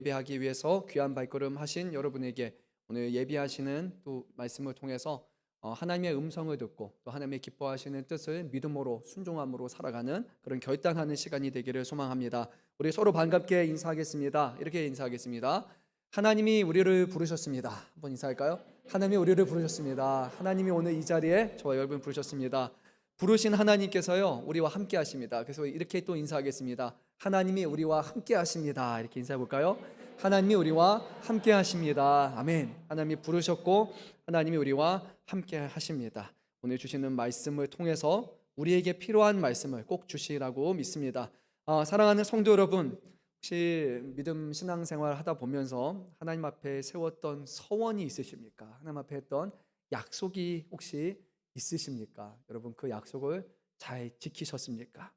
예배하기 위해서 귀한 발걸음 하신 여러분에게 오늘 예비하시는 또 말씀을 통해서 하나님의 음성을 듣고 또 하나님의 기뻐하시는 뜻을 믿음으로 순종함으로 살아가는 그런 결단하는 시간이 되기를 소망합니다. 우리 서로 반갑게 인사하겠습니다. 이렇게 인사하겠습니다. 하나님이 우리를 부르셨습니다. 한번 인사할까요? 하나님이 우리를 부르셨습니다. 하나님이 오늘 이 자리에 저와 여러분 부르셨습니다. 부르신 하나님께서요 우리와 함께 하십니다. 그래서 이렇게 또 인사하겠습니다. 하나님이 우리와 함께 하십니다. 이렇게 인사해 볼까요? 하나님이 우리와 함께 하십니다. 아멘. 하나님이 부르셨고 하나님이 우리와 함께 하십니다. 오늘 주시는 말씀을 통해서 우리에게 필요한 말씀을 꼭 주시라고 믿습니다. 사랑하는 성도 여러분, 혹시 믿음 신앙생활 하다 보면서 하나님 앞에 세웠던 서원이 있으십니까? 하나님 앞에 했던 약속이 혹시 있으십니까? 여러분 그 약속을 잘 지키셨습니까?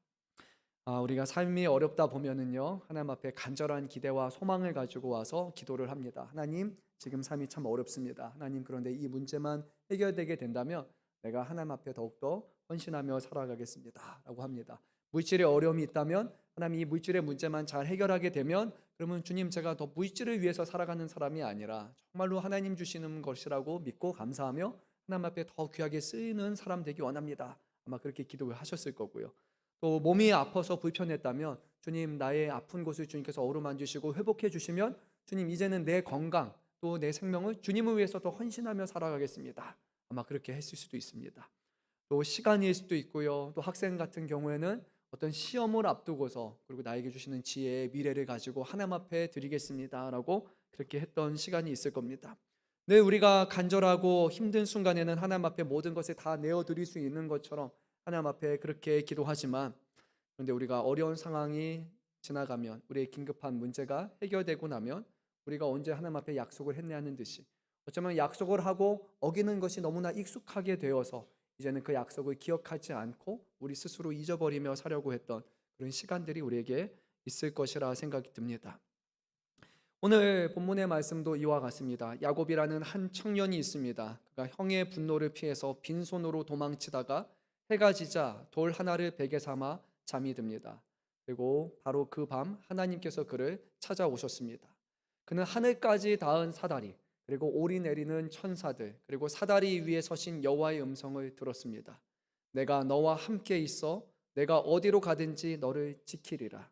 우리가 삶이 어렵다 보면은요 하나님 앞에 간절한 기대와 소망을 가지고 와서 기도를 합니다. 하나님, 지금 삶이 참 어렵습니다. 하나님, 그런데 이 문제만 해결되게 된다면 내가 하나님 앞에 더욱더 헌신하며 살아가겠습니다 라고 합니다. 물질의 어려움이 있다면 하나님, 이 물질의 문제만 잘 해결하게 되면 그러면 주님, 제가 더 물질을 위해서 살아가는 사람이 아니라 정말로 하나님 주시는 것이라고 믿고 감사하며 하나님 앞에 더 귀하게 쓰이는 사람 되기 원합니다. 아마 그렇게 기도를 하셨을 거고요. 또 몸이 아파서 불편했다면 주님, 나의 아픈 곳을 주님께서 어루만지시고 회복해 주시면 주님, 이제는 내 건강 또 내 생명을 주님을 위해서 더 헌신하며 살아가겠습니다. 아마 그렇게 했을 수도 있습니다. 또 시간일 수도 있고요. 또 학생 같은 경우에는 어떤 시험을 앞두고서 그리고 나에게 주시는 지혜의 미래를 가지고 하나님 앞에 드리겠습니다라고 그렇게 했던 시간이 있을 겁니다. 늘 우리가 간절하고 힘든 순간에는 하나님 앞에 모든 것을 다 내어드릴 수 있는 것처럼 하나님 앞에 그렇게 기도하지만, 그런데 우리가 어려운 상황이 지나가면 우리의 긴급한 문제가 해결되고 나면 우리가 언제 하나님 앞에 약속을 했냐는 듯이 어쩌면 약속을 하고 어기는 것이 너무나 익숙하게 되어서 이제는 그 약속을 기억하지 않고 우리 스스로 잊어버리며 사려고 했던 그런 시간들이 우리에게 있을 것이라 생각이 듭니다. 오늘 본문의 말씀도 이와 같습니다. 야곱이라는 한 청년이 있습니다. 그가 형의 분노를 피해서 빈손으로 도망치다가 해가 지자 돌 하나를 베개 삼아 잠이 듭니다. 그리고 바로 그 밤 하나님께서 그를 찾아오셨습니다. 그는 하늘까지 닿은 사다리, 그리고 오리내리는 천사들, 그리고 사다리 위에 서신 여호와의 음성을 들었습니다. 내가 너와 함께 있어 내가 어디로 가든지 너를 지키리라.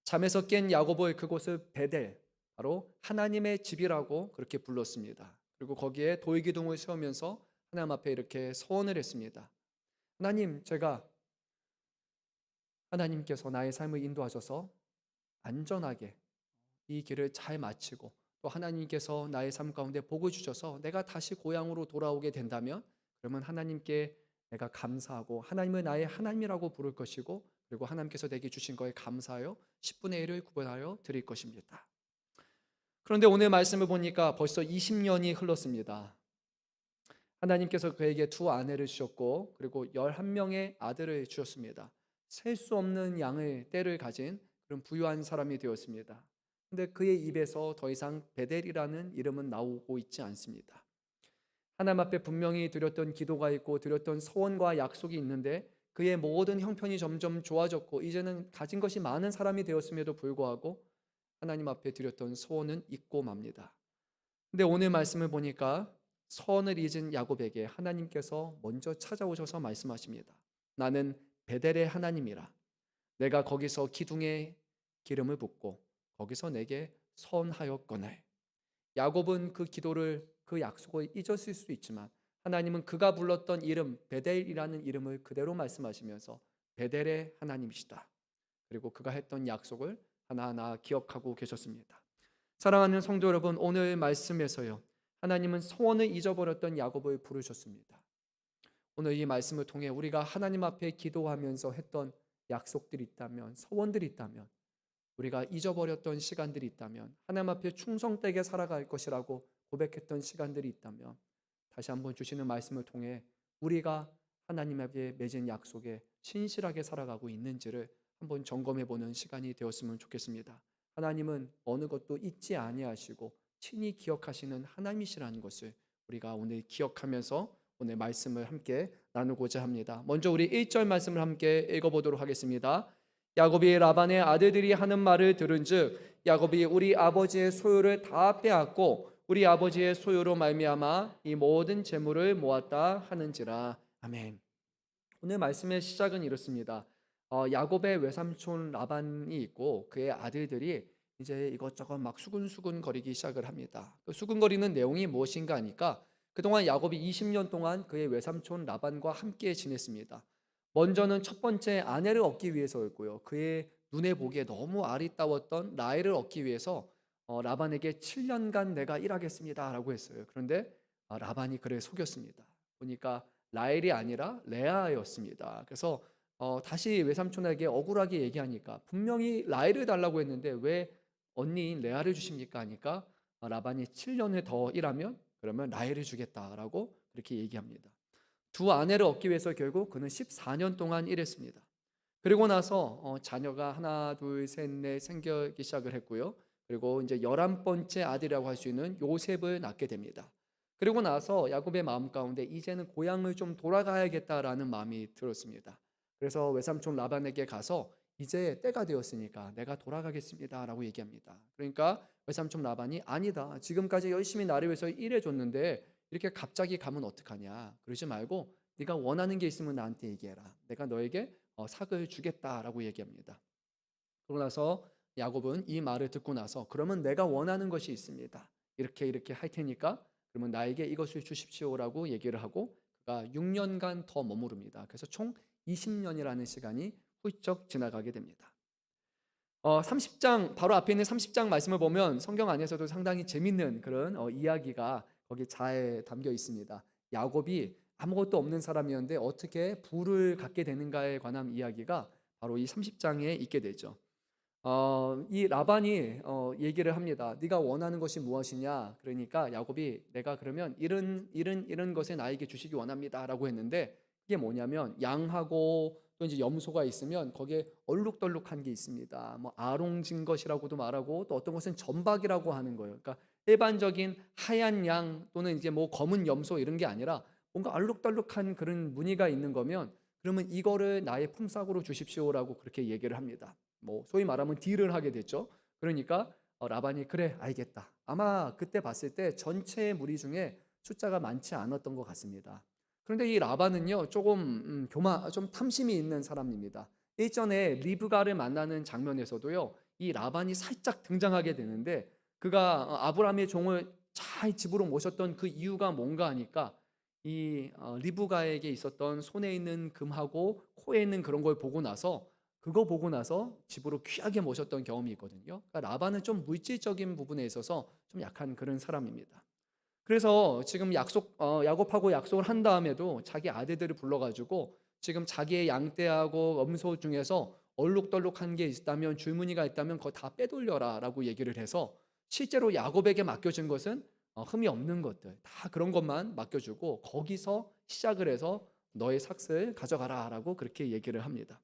잠에서 깬 야곱을 그곳을 베델, 바로 하나님의 집이라고 그렇게 불렀습니다. 그리고 거기에 돌기둥을 세우면서 하나님 앞에 이렇게 서원을 했습니다. 하나님, 제가 하나님께서 나의 삶을 인도하셔서 안전하게 이 길을 잘 마치고 또 하나님께서 나의 삶 가운데 복을 주셔서 내가 다시 고향으로 돌아오게 된다면 그러면 하나님께 내가 감사하고 하나님을 나의 하나님이라고 부를 것이고, 그리고 하나님께서 내게 주신 거에 감사하여 10분의 1을 구별하여 드릴 것입니다. 그런데 오늘 말씀을 보니까 벌써 20년이 흘렀습니다. 하나님께서 그에게 두 아내를 주셨고 그리고 11명의 아들을 주셨습니다. 셀 수 없는 양의 떼를 가진 그런 부유한 사람이 되었습니다. 근데 그의 입에서 더 이상 베델이라는 이름은 나오고 있지 않습니다. 하나님 앞에 분명히 드렸던 기도가 있고 드렸던 서원과 약속이 있는데 그의 모든 형편이 점점 좋아졌고 이제는 가진 것이 많은 사람이 되었음에도 불구하고 하나님 앞에 드렸던 소원은 잊고 맙니다. 근데 오늘 말씀을 보니까 선을 잊은 야곱에게 하나님께서 먼저 찾아오셔서 말씀하십니다. 나는 베델의 하나님이라. 내가 거기서 기둥에 기름을 붓고 거기서 내게 선하였거늘. 야곱은 그 기도를, 그 약속을 잊었을 수 있지만 하나님은 그가 불렀던 이름 베델이라는 이름을 그대로 말씀하시면서 베델의 하나님이시다, 그리고 그가 했던 약속을 하나하나 기억하고 계셨습니다. 사랑하는 성도 여러분, 오늘 말씀에서요 하나님은 소원을 잊어버렸던 야곱을 부르셨습니다. 오늘 이 말씀을 통해 우리가 하나님 앞에 기도하면서 했던 약속들이 있다면, 소원들이 있다면, 우리가 잊어버렸던 시간들이 있다면, 하나님 앞에 충성되게 살아갈 것이라고 고백했던 시간들이 있다면 다시 한번 주시는 말씀을 통해 우리가 하나님 앞에 맺은 약속에 신실하게 살아가고 있는지를 한번 점검해 보는 시간이 되었으면 좋겠습니다. 하나님은 어느 것도 잊지 아니하시고 친히 기억하시는 하나님이시라는 것을 우리가 오늘 기억하면서 오늘 말씀을 함께 나누고자 합니다. 먼저 우리 1절 말씀을 함께 읽어보도록 하겠습니다. 야곱이 라반의 아들들이 하는 말을 들은즉 야곱이 우리 아버지의 소유를 다 빼앗고 우리 아버지의 소유로 말미암아 이 모든 재물을 모았다 하는지라. 아멘. 오늘 말씀의 시작은 이렇습니다. 야곱의 외삼촌 라반이 있고 그의 아들들이 이제 이것저것 막 수근수근 거리기 시작을 합니다. 그 수근거리는 내용이 무엇인가 하니까 그동안 야곱이 20년 동안 그의 외삼촌 라반과 함께 지냈습니다. 먼저는 첫 번째 아내를 얻기 위해서였고요. 그의 눈에 보기에 너무 아리따웠던 라헬을 얻기 위해서 라반에게 7년간 내가 일하겠습니다라고 했어요. 그런데 라반이 그를 속였습니다. 보니까 라헬이 아니라 레아였습니다. 그래서 다시 외삼촌에게 억울하게 얘기하니까 분명히 라헬을 달라고 했는데 왜 언니인 레아를 주십니까 하니까 라반이 7년을 더 일하면 그러면 라헬을 주겠다라고 그렇게 얘기합니다. 두 아내를 얻기 위해서 결국 그는 14년 동안 일했습니다. 그리고 나서 자녀가 하나, 둘, 셋, 넷 생기기 시작을 했고요. 그리고 이제 11번째 아들이라고 할 수 있는 요셉을 낳게 됩니다. 그리고 나서 야곱의 마음 가운데 이제는 고향을 좀 돌아가야겠다라는 마음이 들었습니다. 그래서 외삼촌 라반에게 가서 이제 때가 되었으니까 내가 돌아가겠습니다라고 얘기합니다. 그러니까 외삼촌 라반이 아니다. 지금까지 열심히 나를 위해서 일해줬는데 이렇게 갑자기 가면 어떡하냐. 그러지 말고 네가 원하는 게 있으면 나한테 얘기해라. 내가 너에게 삭을 주겠다라고 얘기합니다. 그러고 나서 야곱은 이 말을 듣고 나서 그러면 내가 원하는 것이 있습니다. 이렇게 할 테니까 그러면 나에게 이것을 주십시오라고 얘기를 하고 그가 6년간 더 머무릅니다. 그래서 총 20년이라는 시간이 훌쩍 지나가게 됩니다. 30장 바로 앞에 있는 30장 말씀을 보면 성경 안에서도 상당히 재밌는 그런 이야기가 거기 잘 담겨 있습니다. 야곱이 아무것도 없는 사람이었는데 어떻게 부를 갖게 되는가에 관한 이야기가 바로 이 30장에 있게 되죠. 이 라반이 얘기를 합니다. 네가 원하는 것이 무엇이냐? 그러니까 야곱이 내가 그러면 이런 것을 나에게 주시기 원합니다라고 했는데 그게 뭐냐면 양하고 또 이제 염소가 있으면 거기에 얼룩덜룩한 게 있습니다. 뭐 아롱진 것이라고도 말하고 또 어떤 것은 점박이라고 하는 거예요. 그러니까 일반적인 하얀 양 또는 이제 뭐 검은 염소 이런 게 아니라 뭔가 얼룩덜룩한 그런 무늬가 있는 거면 그러면 이거를 나의 품삯으로 주십시오라고 그렇게 얘기를 합니다. 뭐 소위 말하면 딜을 하게 됐죠. 그러니까 라반이 그래 알겠다. 아마 그때 봤을 때 전체 무리 중에 숫자가 많지 않았던 것 같습니다. 그런데 이 라반은요 조금 좀 탐심이 있는 사람입니다. 일전에 리브가를 만나는 장면에서도요 이 라반이 살짝 등장하게 되는데 그가 아브라함의 종을 잘 집으로 모셨던 그 이유가 뭔가 하니까 이 리브가에게 있었던 손에 있는 금하고 코에 있는 그런 걸 보고 나서 그거 보고 나서 집으로 귀하게 모셨던 경험이 있거든요. 그러니까 라반은 좀 물질적인 부분에 있어서 좀 약한 그런 사람입니다. 그래서 지금 야곱하고 약속을 한 다음에도 자기 아들들을 불러가지고 지금 자기의 양떼하고 염소 중에서 얼룩덜룩한 게 있다면 줄무늬가 있다면 그거 다 빼돌려라라고 얘기를 해서 실제로 야곱에게 맡겨진 것은 흠이 없는 것들 다 그런 것만 맡겨주고 거기서 시작을 해서 너의 삭슬 가져가라라고 그렇게 얘기를 합니다.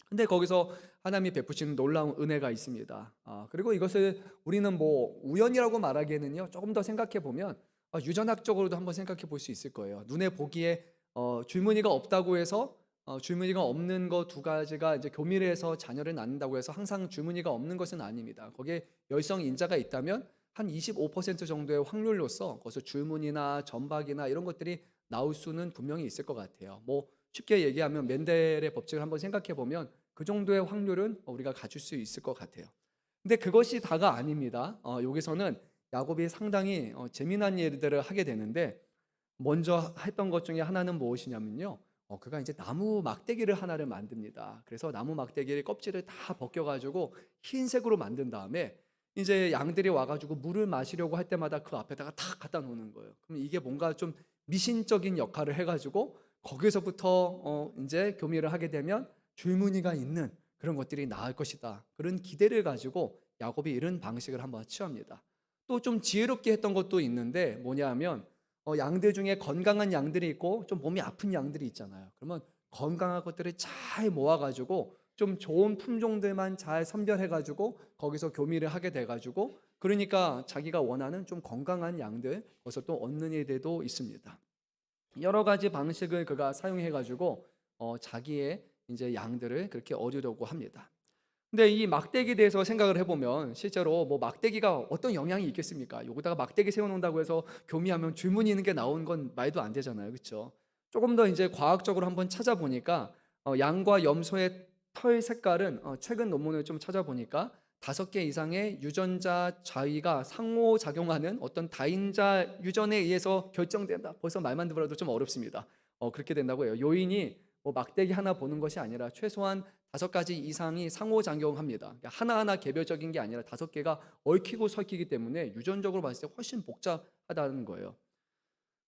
근데 거기서 하나님이 베푸시는 놀라운 은혜가 있습니다. 그리고 이것을 우리는 뭐 우연이라고 말하기에는요, 조금 더 생각해 보면 유전학적으로도 한번 생각해 볼 수 있을 거예요. 눈에 보기에 줄무늬가 없다고 해서 줄무늬가 없는 거 두 가지가 이제 교미를 해서 자녀를 낳는다고 해서 항상 줄무늬가 없는 것은 아닙니다. 거기에 열성 인자가 있다면 한 25% 정도의 확률로서 거기서 줄무늬나 점박이나 이런 것들이 나올 수는 분명히 있을 것 같아요. 뭐 쉽게 얘기하면 멘델의 법칙을 한번 생각해 보면 그 정도의 확률은 우리가 가질 수 있을 것 같아요. 근데 그것이 다가 아닙니다. 여기서는 야곱이 상당히 재미난 일들을 하게 되는데 먼저 했던 것 중에 하나는 무엇이냐면요. 그가 이제 나무 막대기를 하나를 만듭니다. 그래서 나무 막대기의 껍질을 다 벗겨가지고 흰색으로 만든 다음에 이제 양들이 와가지고 물을 마시려고 할 때마다 그 앞에다가 탁 갖다 놓는 거예요. 그럼 이게 뭔가 좀 미신적인 역할을 해가지고 거기서부터 이제 교미를 하게 되면 줄무늬가 있는 그런 것들이 나을 것이다. 그런 기대를 가지고 야곱이 이런 방식을 한번 취합니다. 또 좀 지혜롭게 했던 것도 있는데 뭐냐 하면 양들 중에 건강한 양들이 있고 좀 몸이 아픈 양들이 있잖아요. 그러면 건강한 것들을 잘 모아가지고 좀 좋은 품종들만 잘 선별해가지고 거기서 교미를 하게 돼가지고 그러니까 자기가 원하는 좀 건강한 양들 거기서 또 얻는 일들도 있습니다. 여러 가지 방식을 그가 사용해가지고 자기의 이제 양들을 그렇게 얻으려고 합니다. 근데 이 막대기에 대해서 생각을 해보면 실제로 뭐 막대기가 어떤 영향이 있겠습니까? 여기다가 막대기 세워놓는다고 해서 교미하면 줄무늬 있는 게 나온 건 말도 안 되잖아요, 그렇죠? 조금 더 이제 과학적으로 한번 찾아보니까 양과 염소의 털 색깔은 최근 논문을 좀 찾아보니까 5개 이상의 유전자 자위가 상호작용하는 어떤 다인자 유전에 의해서 결정된다. 벌써 말만 들어도 좀 어렵습니다. 그렇게 된다고 해요. 요인이 뭐 막대기 하나 보는 것이 아니라 최소한 5가지 이상이 상호작용합니다. 그러니까 하나하나 개별적인 게 아니라 5개가 얽히고 설키기 때문에 유전적으로 봤을 때 훨씬 복잡하다는 거예요.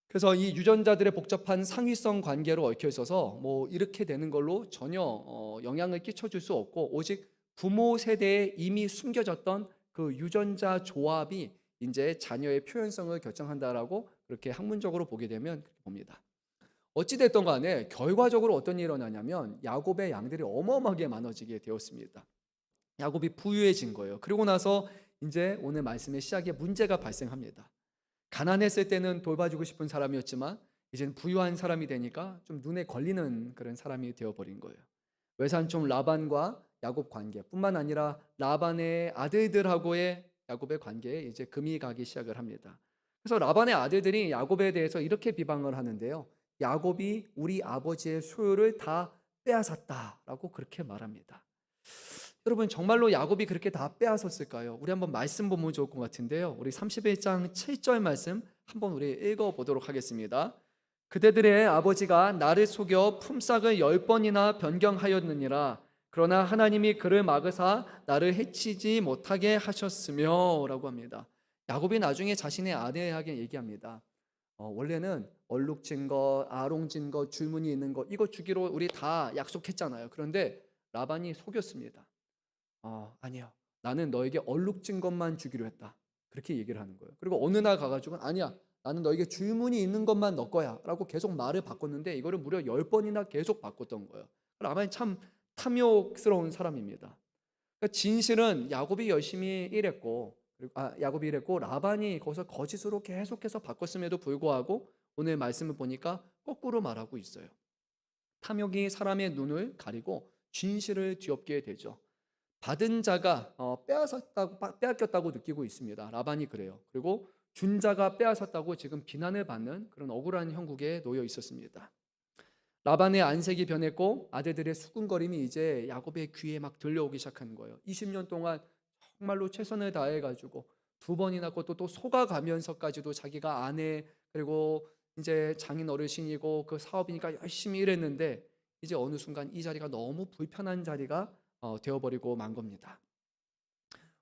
그래서 이 유전자들의 복잡한 상위성 관계로 얽혀 있어서 뭐 이렇게 되는 걸로 전혀 영향을 끼쳐줄 수 없고, 오직 부모 세대에 이미 숨겨졌던 그 유전자 조합이 이제 자녀의 표현성을 결정한다라고 그렇게 학문적으로 보게 되면 그렇게 봅니다. 어찌 됐던 간에 결과적으로 어떤 일이 일어나냐면 야곱의 양들이 어마어마하게 많아지게 되었습니다. 야곱이 부유해진 거예요. 그리고 나서 이제 오늘 말씀의 시작에 문제가 발생합니다. 가난했을 때는 돌봐주고 싶은 사람이었지만 이제는 부유한 사람이 되니까 좀 눈에 걸리는 그런 사람이 되어버린 거예요. 외삼촌 라반과 야곱 관계뿐만 아니라 라반의 아들들하고의 야곱의 관계에 이제 금이 가기 시작을 합니다. 그래서 라반의 아들들이 야곱에 대해서 이렇게 비방을 하는데요. 야곱이 우리 아버지의 소유를 다 빼앗았다라고 그렇게 말합니다. 여러분, 정말로 야곱이 그렇게 다 빼앗았을까요? 우리 한번 말씀 보면 좋을 것 같은데요. 우리 31장 7절 말씀 한번 우리 읽어보도록 하겠습니다. 그대들의 아버지가 나를 속여 품삯을 10번이나 변경하였느니라. 그러나 하나님이 그를 막으사 나를 해치지 못하게 하셨으며 라고 합니다. 야곱이 나중에 자신의 아내에게 얘기합니다. 원래는 얼룩진 거, 아롱진 거, 줄무늬 있는 거 이거 주기로 우리 다 약속했잖아요. 그런데 라반이 속였습니다. 아니야. 나는 너에게 얼룩진 것만 주기로 했다. 그렇게 얘기를 하는 거예요. 그리고 어느 날 가가지고는 아니야. 나는 너에게 줄무늬 있는 것만 넣을 거야. 라고 계속 말을 바꿨는데 이거를 무려 10번이나 계속 바꿨던 거예요. 라반이 참 탐욕스러운 사람입니다. 그러니까 진실은 야곱이 열심히 일했고, 야곱이 일했고 라반이 거기서 거짓으로 계속해서 바꿨음에도 불구하고 오늘 말씀을 보니까 거꾸로 말하고 있어요. 탐욕이 사람의 눈을 가리고 진실을 뒤엎게 되죠. 받은 자가 빼앗겼다고 느끼고 있습니다. 라반이 그래요. 그리고 준 자가 빼앗았다고 지금 비난을 받는 그런 억울한 형국에 놓여 있었습니다. 라반의 안색이 변했고 아들들의 수군거림이 이제 야곱의 귀에 막 들려오기 시작하는 거예요. 20년 동안 정말로 최선을 다해가지고 2번이 낳고 또 속아가면서까지도 자기가 아내 그리고 이제 장인 어르신이고 그 사업이니까 열심히 일했는데 이제 어느 순간 이 자리가 너무 불편한 자리가 되어버리고 만 겁니다.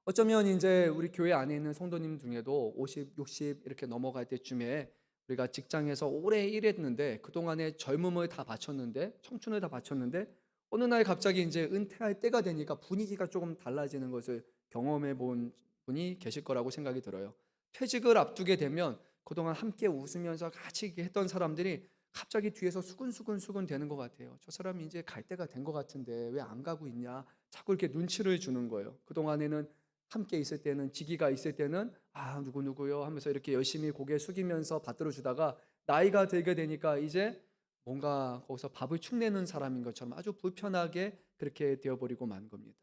어쩌면 이제 우리 교회 안에 있는 성도님 중에도 50, 60 이렇게 넘어갈 때쯤에 우리가 직장에서 오래 일했는데 그동안의 젊음을 다 바쳤는데 청춘을 다 바쳤는데 어느 날 갑자기 이제 은퇴할 때가 되니까 분위기가 조금 달라지는 것을 경험해 본 분이 계실 거라고 생각이 들어요. 퇴직을 앞두게 되면 그동안 함께 웃으면서 같이 했던 사람들이 갑자기 뒤에서 수근수근 되는 것 같아요. 저 사람이 이제 갈 때가 된 것 같은데 왜 안 가고 있냐? 자꾸 이렇게 눈치를 주는 거예요. 그동안에는 함께 있을 때는 지기가 있을 때는 누구요 하면서 이렇게 열심히 고개 숙이면서 받들어 주다가 나이가 들게 되니까 이제 뭔가 거기서 밥을 축내는 사람인 것처럼 아주 불편하게 그렇게 되어버리고 만 겁니다.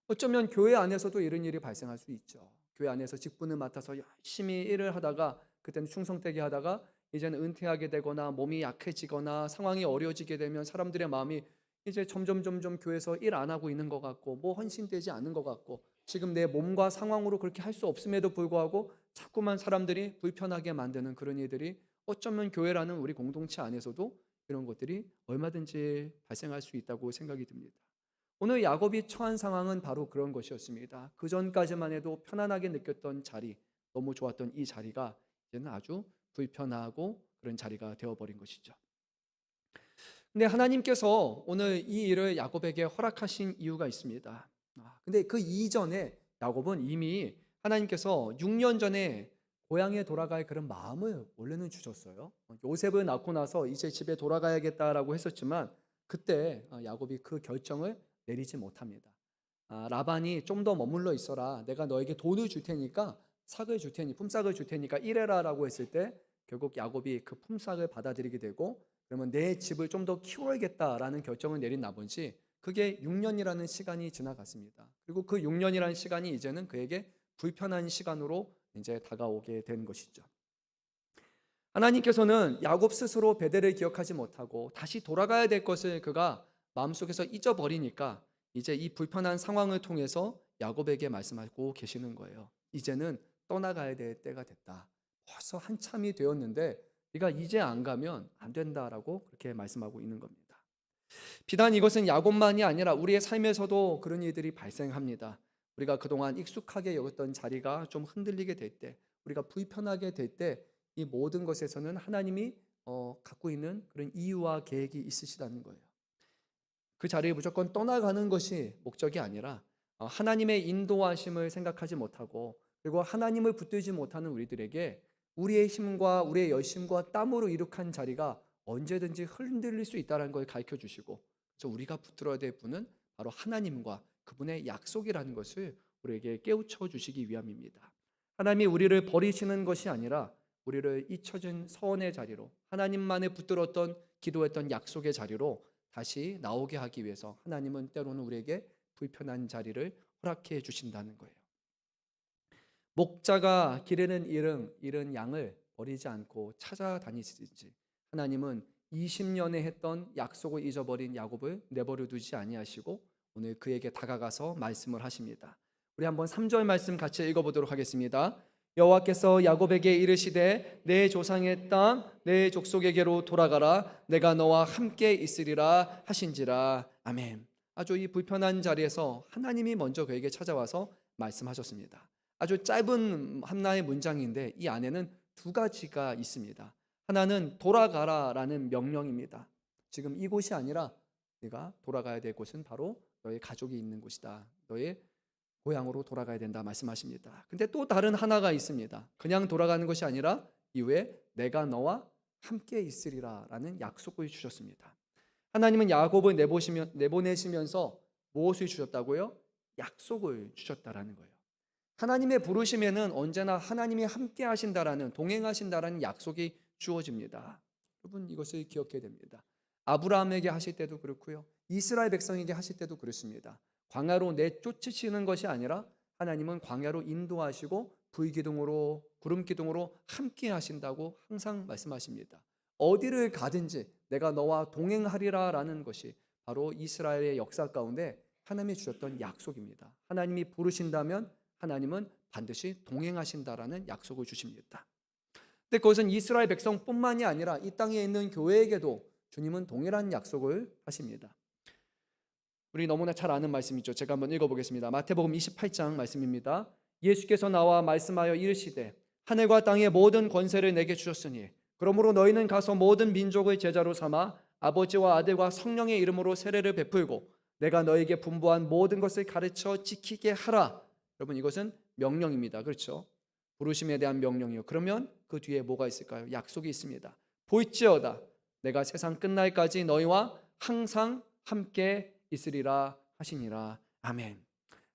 어쩌면 교회 안에서도 이런 일이 발생할 수 있죠. 교회 안에서 직분을 맡아서 열심히 일을 하다가 그때는 충성되게 하다가 이제는 은퇴하게 되거나 몸이 약해지거나 상황이 어려워지게 되면 사람들의 마음이 이제 점점 교회에서 일 안 하고 있는 것 같고 뭐 헌신되지 않는 것 같고 지금 내 몸과 상황으로 그렇게 할 수 없음에도 불구하고 자꾸만 사람들이 불편하게 만드는 그런 일들이 어쩌면 교회라는 우리 공동체 안에서도 이런 것들이 얼마든지 발생할 수 있다고 생각이 듭니다. 오늘 야곱이 처한 상황은 바로 그런 것이었습니다. 그 전까지만 해도 편안하게 느꼈던 자리, 너무 좋았던 이 자리가 이제는 아주 불편하고 그런 자리가 되어버린 것이죠. 근데 하나님께서 오늘 이 일을 야곱에게 허락하신 이유가 있습니다. 근데 그 이전에 야곱은 이미 하나님께서 6년 전에 고향에 돌아갈 그런 마음을 원래는 주셨어요. 요셉을 낳고 나서 이제 집에 돌아가야겠다라고 했었지만 그때 야곱이 그 결정을 내리지 못합니다. 라반이 좀 더 머물러 있어라. 내가 너에게 돈을 줄 테니까 품삯을 줄 테니까 일해라라고 했을 때 결국 야곱이 그 품삯을 받아들이게 되고 그러면 내 집을 좀 더 키워야겠다라는 결정을 내린 나머지 그게 6년이라는 시간이 지나갔습니다. 그리고 그 6년이라는 시간이 이제는 그에게 불편한 시간으로 이제 다가오게 된 것이죠. 하나님께서는 야곱 스스로 베델을 기억하지 못하고 다시 돌아가야 될 것을 그가 마음속에서 잊어버리니까 이제 이 불편한 상황을 통해서 야곱에게 말씀하고 계시는 거예요. 이제는 떠나가야 될 때가 됐다. 벌써 한참이 되었는데 네가 이제 안 가면 안 된다라고 그렇게 말씀하고 있는 겁니다. 비단 이것은 야곱만이 아니라 우리의 삶에서도 그런 일들이 발생합니다. 우리가 그동안 익숙하게 여겼던 자리가 좀 흔들리게 될 때, 우리가 불편하게 될 때, 이 모든 것에서는 하나님이 갖고 있는 그런 이유와 계획이 있으시다는 거예요. 그 자리에 무조건 떠나가는 것이 목적이 아니라 하나님의 인도하심을 생각하지 못하고 그리고 하나님을 붙들지 못하는 우리들에게 우리의 힘과 우리의 열심과 땀으로 이룩한 자리가 언제든지 흔들릴 수 있다는 걸 가르쳐 주시고, 그래서 우리가 붙들어야 될 분은 바로 하나님과 그분의 약속이라는 것을 우리에게 깨우쳐 주시기 위함입니다. 하나님이 우리를 버리시는 것이 아니라 우리를 잊혀진 서원의 자리로, 하나님만을 붙들었던 기도했던 약속의 자리로 다시 나오게 하기 위해서 하나님은 때로는 우리에게 불편한 자리를 허락해 주신다는 거예요. 목자가 기르는 잃은 양을 버리지 않고 찾아다니시지, 하나님은 20년에 했던 약속을 잊어버린 야곱을 내버려 두지 아니하시고 오늘 그에게 다가가서 말씀을 하십니다. 우리 한번 3절 말씀 같이 읽어보도록 하겠습니다. 여호와께서 야곱에게 이르시되 내 조상의 땅 내 족속에게로 돌아가라, 내가 너와 함께 있으리라 하신지라. 아멘. 아주 이 불편한 자리에서 하나님이 먼저 그에게 찾아와서 말씀하셨습니다. 아주 짧은 하나의 문장인데 이 안에는 두 가지가 있습니다. 하나는 돌아가라라는 명령입니다. 지금 이곳이 아니라 네가 돌아가야 될 곳은 바로 너의 가족이 있는 곳이다. 너의 고향으로 돌아가야 된다 말씀하십니다. 근데 또 다른 하나가 있습니다. 그냥 돌아가는 것이 아니라 이후에 내가 너와 함께 있으리라라는 약속을 주셨습니다. 하나님은 야곱을 내보내시면서 무엇을 주셨다고요? 약속을 주셨다라는 거예요. 하나님의 부르심에는 언제나 하나님이 함께 하신다라는, 동행하신다라는 약속이 주어집니다. 여러분 이것을 기억해야 됩니다. 아브라함에게 하실 때도 그렇고요, 이스라엘 백성에게 하실 때도 그렇습니다. 광야로 내쫓으시는 것이 아니라 하나님은 광야로 인도하시고 불기둥으로 구름 기둥으로 함께 하신다고 항상 말씀하십니다. 어디를 가든지 내가 너와 동행하리라라는 것이 바로 이스라엘의 역사 가운데 하나님이 주셨던 약속입니다. 하나님이 부르신다면 하나님은 반드시 동행하신다라는 약속을 주십니다. 근데 그것은 이스라엘 백성뿐만이 아니라 이 땅에 있는 교회에게도 주님은 동일한 약속을 하십니다. 우리 너무나 잘 아는 말씀이죠. 제가 한번 읽어보겠습니다. 마태복음 28장 말씀입니다. 예수께서 나와 말씀하여 이르시되 하늘과 땅의 모든 권세를 내게 주셨으니 그러므로 너희는 가서 모든 민족의 제자로 삼아 아버지와 아들과 성령의 이름으로 세례를 베풀고 내가 너에게 분부한 모든 것을 가르쳐 지키게 하라. 여러분 이것은 명령입니다. 그렇죠? 부르심에 대한 명령이요. 그러면 그 뒤에 뭐가 있을까요? 약속이 있습니다. 볼지어다 내가 세상 끝날까지 너희와 항상 함께 있으리라 하시니라. 아멘.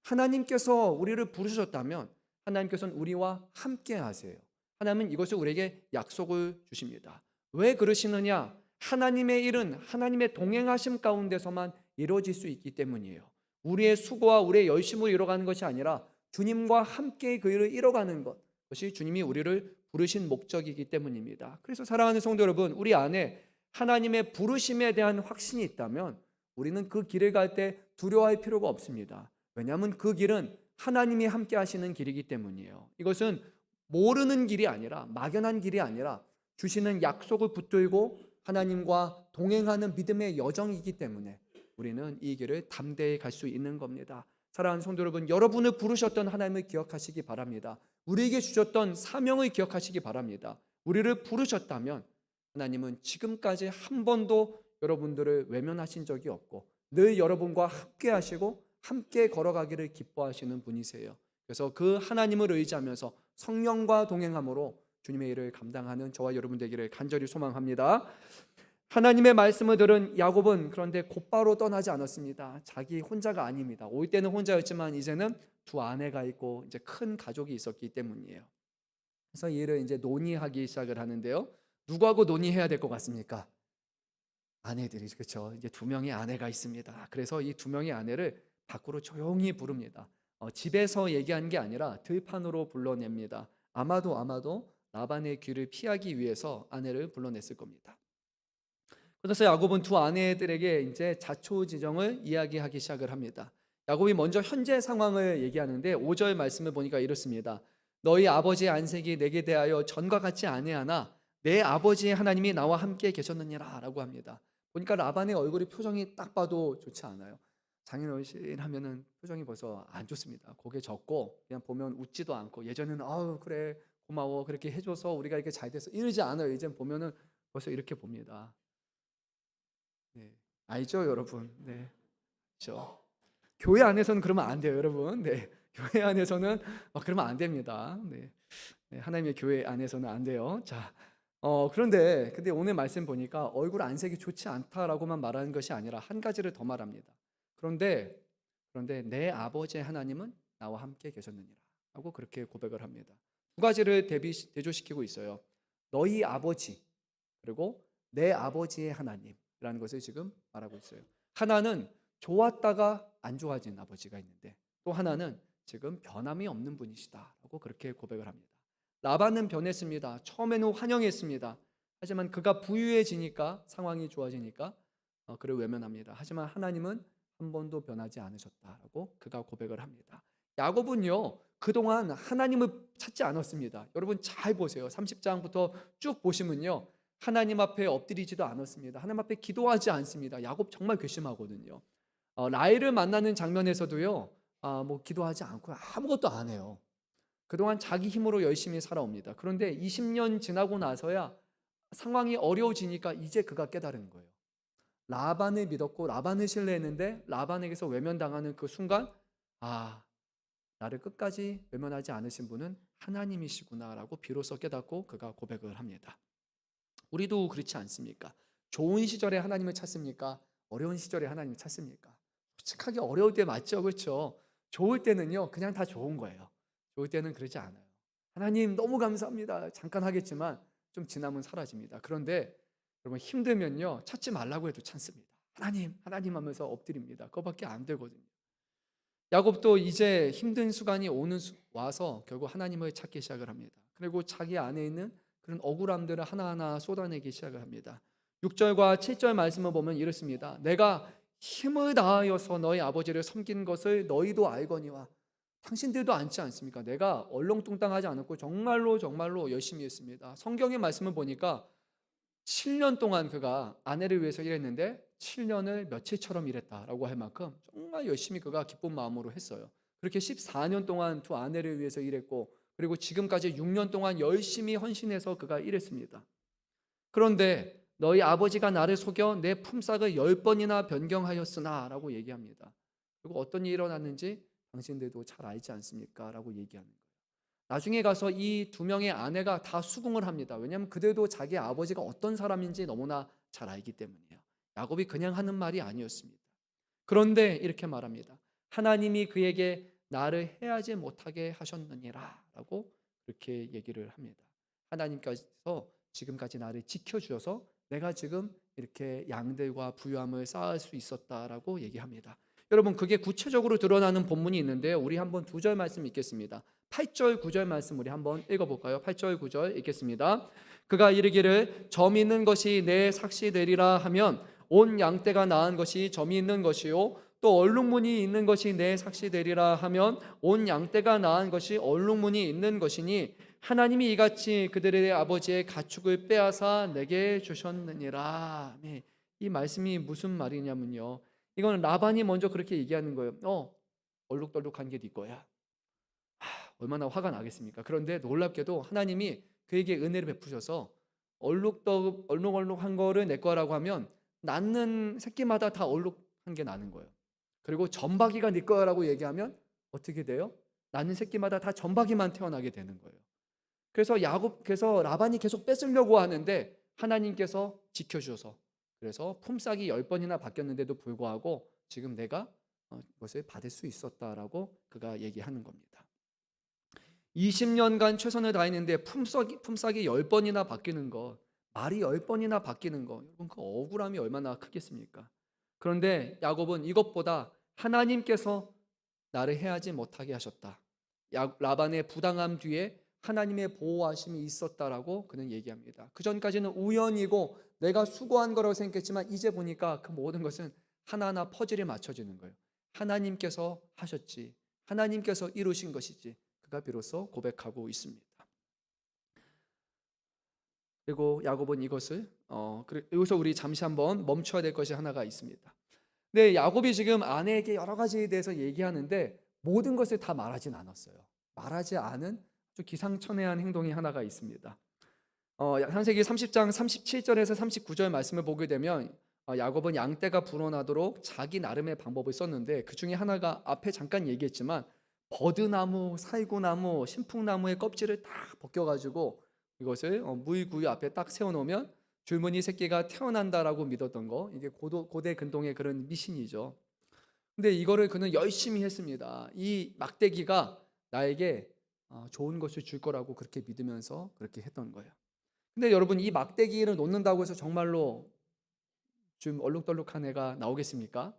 하나님께서 우리를 부르셨다면 하나님께서는 우리와 함께 하세요. 하나님은 이것을 우리에게 약속을 주십니다. 왜 그러시느냐? 하나님의 일은 하나님의 동행하심 가운데서만 이루어질 수 있기 때문이에요. 우리의 수고와 우리의 열심으로 이뤄가는 것이 아니라 주님과 함께 그 일을 이뤄가는 것, 그것이 주님이 우리를 부르신 목적이기 때문입니다. 그래서 사랑하는 성도 여러분, 우리 안에 하나님의 부르심에 대한 확신이 있다면 우리는 그 길을 갈 때 두려워할 필요가 없습니다. 왜냐하면 그 길은 하나님이 함께 하시는 길이기 때문이에요. 이것은 모르는 길이 아니라, 막연한 길이 아니라 주시는 약속을 붙들고 하나님과 동행하는 믿음의 여정이기 때문에 우리는 이 길을 담대히 갈 수 있는 겁니다. 사랑하는 성도 여러분, 여러분을 부르셨던 하나님을 기억하시기 바랍니다. 우리에게 주셨던 사명을 기억하시기 바랍니다. 우리를 부르셨다면 하나님은 지금까지 한 번도 여러분들을 외면하신 적이 없고 늘 여러분과 함께 하시고 함께 걸어가기를 기뻐하시는 분이세요. 그래서 그 하나님을 의지하면서 성령과 동행함으로 주님의 일을 감당하는 저와 여러분 되기를 간절히 소망합니다. 하나님의 말씀을 들은 야곱은 그런데 곧바로 떠나지 않았습니다. 자기 혼자가 아닙니다. 올 때는 혼자였지만 이제는 두 아내가 있고 이제 큰 가족이 있었기 때문이에요. 그래서 이 일을 이제 논의하기 시작을 하는데요. 누구하고 논의해야 될 것 같습니까? 아내들이 그렇죠. 이제 두 명의 아내가 있습니다. 그래서 이 두 명의 아내를 밖으로 조용히 부릅니다. 집에서 얘기한 게 아니라 들판으로 불러냅니다. 아마도 라반의 귀를 피하기 위해서 아내를 불러냈을 겁니다. 그래서 야곱은 두 아내들에게 이제 자초지정을 이야기하기 시작을 합니다. 야곱이 먼저 현재 상황을 얘기하는데 5절 말씀을 보니까 이렇습니다. 너희 아버지의 안색이 내게 대하여 전과 같지 아니하나 내 아버지의 하나님이 나와 함께 계셨느니라 라고 합니다. 보니까 라반의 얼굴이 표정이 딱 봐도 좋지 않아요. 장인어른 하면은 표정이 벌써 안 좋습니다. 고개 젓고 그냥 보면 웃지도 않고, 예전에는 아우 그래 고마워 그렇게 해줘서 우리가 이렇게 잘 됐어 이러지 않아요. 이젠 보면은 벌써 이렇게 봅니다. 네. 알죠, 여러분? 네. 그렇죠. 교회 안에서는 그러면 안 돼요, 여러분. 네. 교회 안에서는 그러면 안 됩니다. 네. 네. 하나님의 교회 안에서는 안 돼요. 자, 근데 오늘 말씀 보니까 얼굴 안색이 좋지 않다라고만 말하는 것이 아니라 한 가지를 더 말합니다. 그런데 내 아버지의 하나님은 나와 함께 계셨느니라 하고 그렇게 고백을 합니다. 두 가지를 대조시키고 있어요. 너희 아버지, 그리고 내 아버지의 하나님이라는 것을 지금 말하고 있어요. 하나는 좋았다가 안 좋아진 아버지가 있는데, 또 하나는 지금 변함이 없는 분이시다라고 그렇게 고백을 합니다. 라반은 변했습니다. 처음에는 환영했습니다. 하지만 그가 부유해지니까, 상황이 좋아지니까 그를 외면합니다. 하지만 하나님은 한 번도 변하지 않으셨다라고 그가 고백을 합니다. 야곱은요, 그동안 하나님을 찾지 않았습니다. 여러분 잘 보세요. 30장부터 쭉 보시면요, 하나님 앞에 엎드리지도 않았습니다. 하나님 앞에 기도하지 않습니다. 야곱 정말 괘씸하거든요. 라헬을 만나는 장면에서도요, 기도하지 않고 아무것도 안 해요. 그동안 자기 힘으로 열심히 살아옵니다. 그런데 20년 지나고 나서야 상황이 어려워지니까 이제 그가 깨달은 거예요. 라반을 믿었고 라반을 신뢰했는데 라반에게서 외면당하는 그 순간, 나를 끝까지 외면하지 않으신 분은 하나님이시구나라고 비로소 깨닫고 그가 고백을 합니다. 우리도 그렇지 않습니까? 좋은 시절에 하나님을 찾습니까? 어려운 시절에 하나님을 찾습니까? 솔직하게 어려울 때 맞죠, 그렇죠? 좋을 때는요, 그냥 다 좋은 거예요. 좋을 때는 그러지 않아요. 하나님 너무 감사합니다. 잠깐 하겠지만 좀 지나면 사라집니다. 그런데 여러분 힘들면요, 찾지 말라고 해도 찾습니다. 하나님 하면서 엎드립니다. 그거밖에 안 되거든요. 야곱도 이제 힘든 순간이 와서 결국 하나님을 찾기 시작을 합니다. 그리고 자기 안에 있는 그런 억울함들을 하나하나 쏟아내기 시작을 합니다. 6절과 7절 말씀을 보면 이렇습니다. 내가 힘을 다하여서 너희 아버지를 섬긴 것을 너희도 알거니와. 당신들도 알지 않습니까? 내가 얼렁뚱땅하지 않았고 정말로 열심히 했습니다. 성경의 말씀을 보니까 7년 동안 그가 아내를 위해서 일했는데 7년을 며칠처럼 일했다라고 할 만큼 정말 열심히 그가 기쁜 마음으로 했어요. 그렇게 14년 동안 두 아내를 위해서 일했고, 그리고 지금까지 6년 동안 열심히 헌신해서 그가 일했습니다. 그런데 너희 아버지가 나를 속여 내 품삯을 10번이나 변경하였으나 라고 얘기합니다. 그리고 어떤 일이 일어났는지 당신들도 잘 알지 않습니까? 라고 얘기하는 거예요. 나중에 가서 이 두 명의 아내가 다 수긍을 합니다. 왜냐하면 그들도 자기 아버지가 어떤 사람인지 너무나 잘 알기 때문이에요. 야곱이 그냥 하는 말이 아니었습니다. 그런데 이렇게 말합니다. 하나님이 그에게 나를 해하지 못하게 하셨느니라 라고 그렇게 얘기를 합니다. 하나님께서 지금까지 나를 지켜주셔서 내가 지금 이렇게 양들과 부유함을 쌓을 수 있었다라고 얘기합니다. 여러분 그게 구체적으로 드러나는 본문이 있는데요, 우리 한번 2절 말씀 읽겠습니다. 8절 9절 말씀 우리 한번 읽어볼까요? 8절 9절 읽겠습니다. 그가 이르기를 점 있는 것이 내 삭시 되리라 하면 온 양떼가 낳은 것이 점이 있는 것이요 또 얼룩무늬 있는 것이 내 삭시 되리라 하면 온 양떼가 낳은 것이 얼룩무늬 있는 것이니 하나님이 이같이 그들의 아버지의 가축을 빼앗아 내게 주셨느니라. 네, 이 말씀이 무슨 말이냐면요, 이건 라반이 먼저 그렇게 얘기하는 거예요. 얼룩덜룩한 게 네 거야. 얼마나 화가 나겠습니까? 그런데 놀랍게도 하나님이 그에게 은혜를 베푸셔서 얼룩한 거를 내 거라고 하면 낳는 새끼마다 다 얼룩한 게 나는 거예요. 그리고 점박이가 네 거라고 얘기하면 어떻게 돼요? 낳는 새끼마다 다 점박이만 태어나게 되는 거예요. 그래서 라반이 계속 뺏으려고 하는데 하나님께서 지켜주셔서, 그래서 품삯이 10번이나 바뀌었는데도 불구하고 지금 내가 그것을 받을 수 있었다라고 그가 얘기하는 겁니다. 20년간 최선을 다했는데 품삯이 10번이나 바뀌는 것, 말이 10번이나 바뀌는 거, 여러분 그 억울함이 얼마나 크겠습니까? 그런데 야곱은 이것보다 하나님께서 나를 해하지 못하게 하셨다. 라반의 부당함 뒤에 하나님의 보호하심이 있었다라고 그는 얘기합니다. 그 전까지는 우연이고 내가 수고한 거라고 생각했지만 이제 보니까 그 모든 것은 하나하나 퍼즐이 맞춰지는 거예요. 하나님께서 하셨지, 하나님께서 이루신 것이지. 그가 비로소 고백하고 있습니다. 그리고 야곱은 이것을 여기서 우리 잠시 한번 멈춰야 될 것이 하나가 있습니다. 네, 야곱이 지금 아내에게 여러 가지에 대해서 얘기하는데 모든 것을 다 말하진 않았어요. 말하지 않은 아주 기상천외한 행동이 하나가 있습니다. 창세기 30장 37절에서 39절 말씀을 보게 되면 야곱은 양떼가 불어나도록 자기 나름의 방법을 썼는데 그 중에 하나가 앞에 잠깐 얘기했지만 버드나무, 살구나무, 신풍나무의 껍질을 다 벗겨가지고 이것을 무이구유 앞에 딱 세워놓으면 줄무늬 새끼가 태어난다라고 믿었던 거, 이게 고대 근동의 그런 미신이죠. 근데 이거를 그는 열심히 했습니다. 이 막대기가 나에게 좋은 것을 줄 거라고 그렇게 믿으면서 그렇게 했던 거예요. 근데 여러분, 이 막대기를 놓는다고 해서 정말로 좀 얼룩덜룩한 애가 나오겠습니까?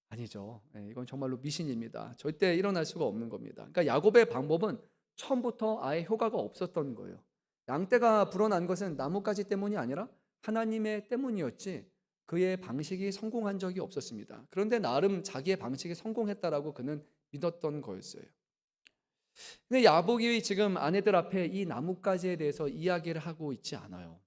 아니죠. 이건 정말로 미신입니다. 절대 일어날 수가 없는 겁니다. 그러니까 야곱의 방법은 처음부터 아예 효과가 없었던 거예요. 양떼가 불어난 것은 나뭇가지 때문이 아니라 하나님의 때문이었지 그의 방식이 성공한 적이 없었습니다. 그런데 나름 자기의 방식이 성공했다라고 그는 믿었던 거였어요. 근데 야곱이 지금 아내들 앞에 이 나뭇가지에 대해서 이야기를 하고 있지 않아요.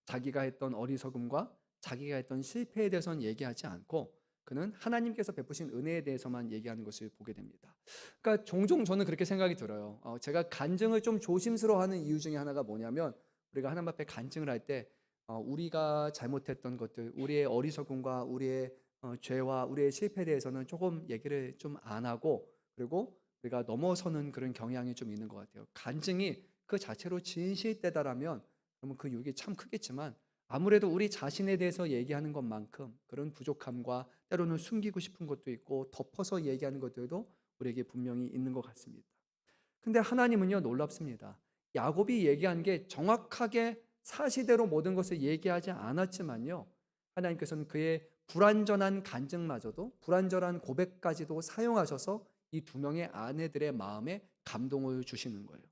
자기가 했던 어리석음과 자기가 했던 실패에 대해서는 얘기하지 않고 그는 하나님께서 베푸신 은혜에 대해서만 얘기하는 것을 보게 됩니다. 그러니까 종종 저는 그렇게 생각이 들어요. 제가 간증을 좀 조심스러워하는 이유 중에 하나가 뭐냐면 우리가 하나님 앞에 간증을 할 때 우리가 잘못했던 것들, 우리의 어리석음과 우리의 죄와 우리의 실패에 대해서는 조금 얘기를 좀 안 하고 그리고 우리가 넘어서는 그런 경향이 좀 있는 것 같아요. 간증이 그 자체로 진실되다라면 그러면 그 유익이 참 크겠지만 아무래도 우리 자신에 대해서 얘기하는 것만큼 그런 부족함과 때로는 숨기고 싶은 것도 있고 덮어서 얘기하는 것들도 우리에게 분명히 있는 것 같습니다. 근데 하나님은요, 놀랍습니다. 야곱이 얘기한 게 정확하게 사실대로 모든 것을 얘기하지 않았지만요, 하나님께서는 그의 불완전한 간증마저도 불완전한 고백까지도 사용하셔서 이 두 명의 아내들의 마음에 감동을 주시는 거예요.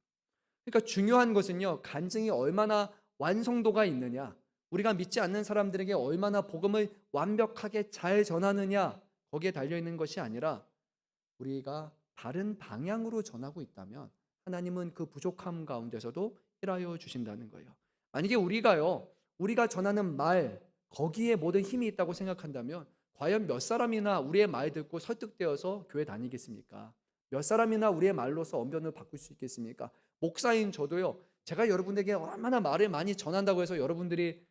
그러니까 중요한 것은요, 간증이 얼마나 완성도가 있느냐, 우리가 믿지 않는 사람들에게 얼마나 복음을 완벽하게 잘 전하느냐, 거기에 달려있는 것이 아니라 우리가 바른 방향으로 전하고 있다면 하나님은 그 부족함 가운데서도 일하여 주신다는 거예요. 만약에 우리가 전하는 말, 거기에 모든 힘이 있다고 생각한다면 과연 몇 사람이나 우리의 말 듣고 설득되어서 교회 다니겠습니까? 몇 사람이나 우리의 말로서 언변을 바꿀 수 있겠습니까? 목사인 저도요, 제가 여러분에게 얼마나 말을 많이 전한다고 해서 여러분들이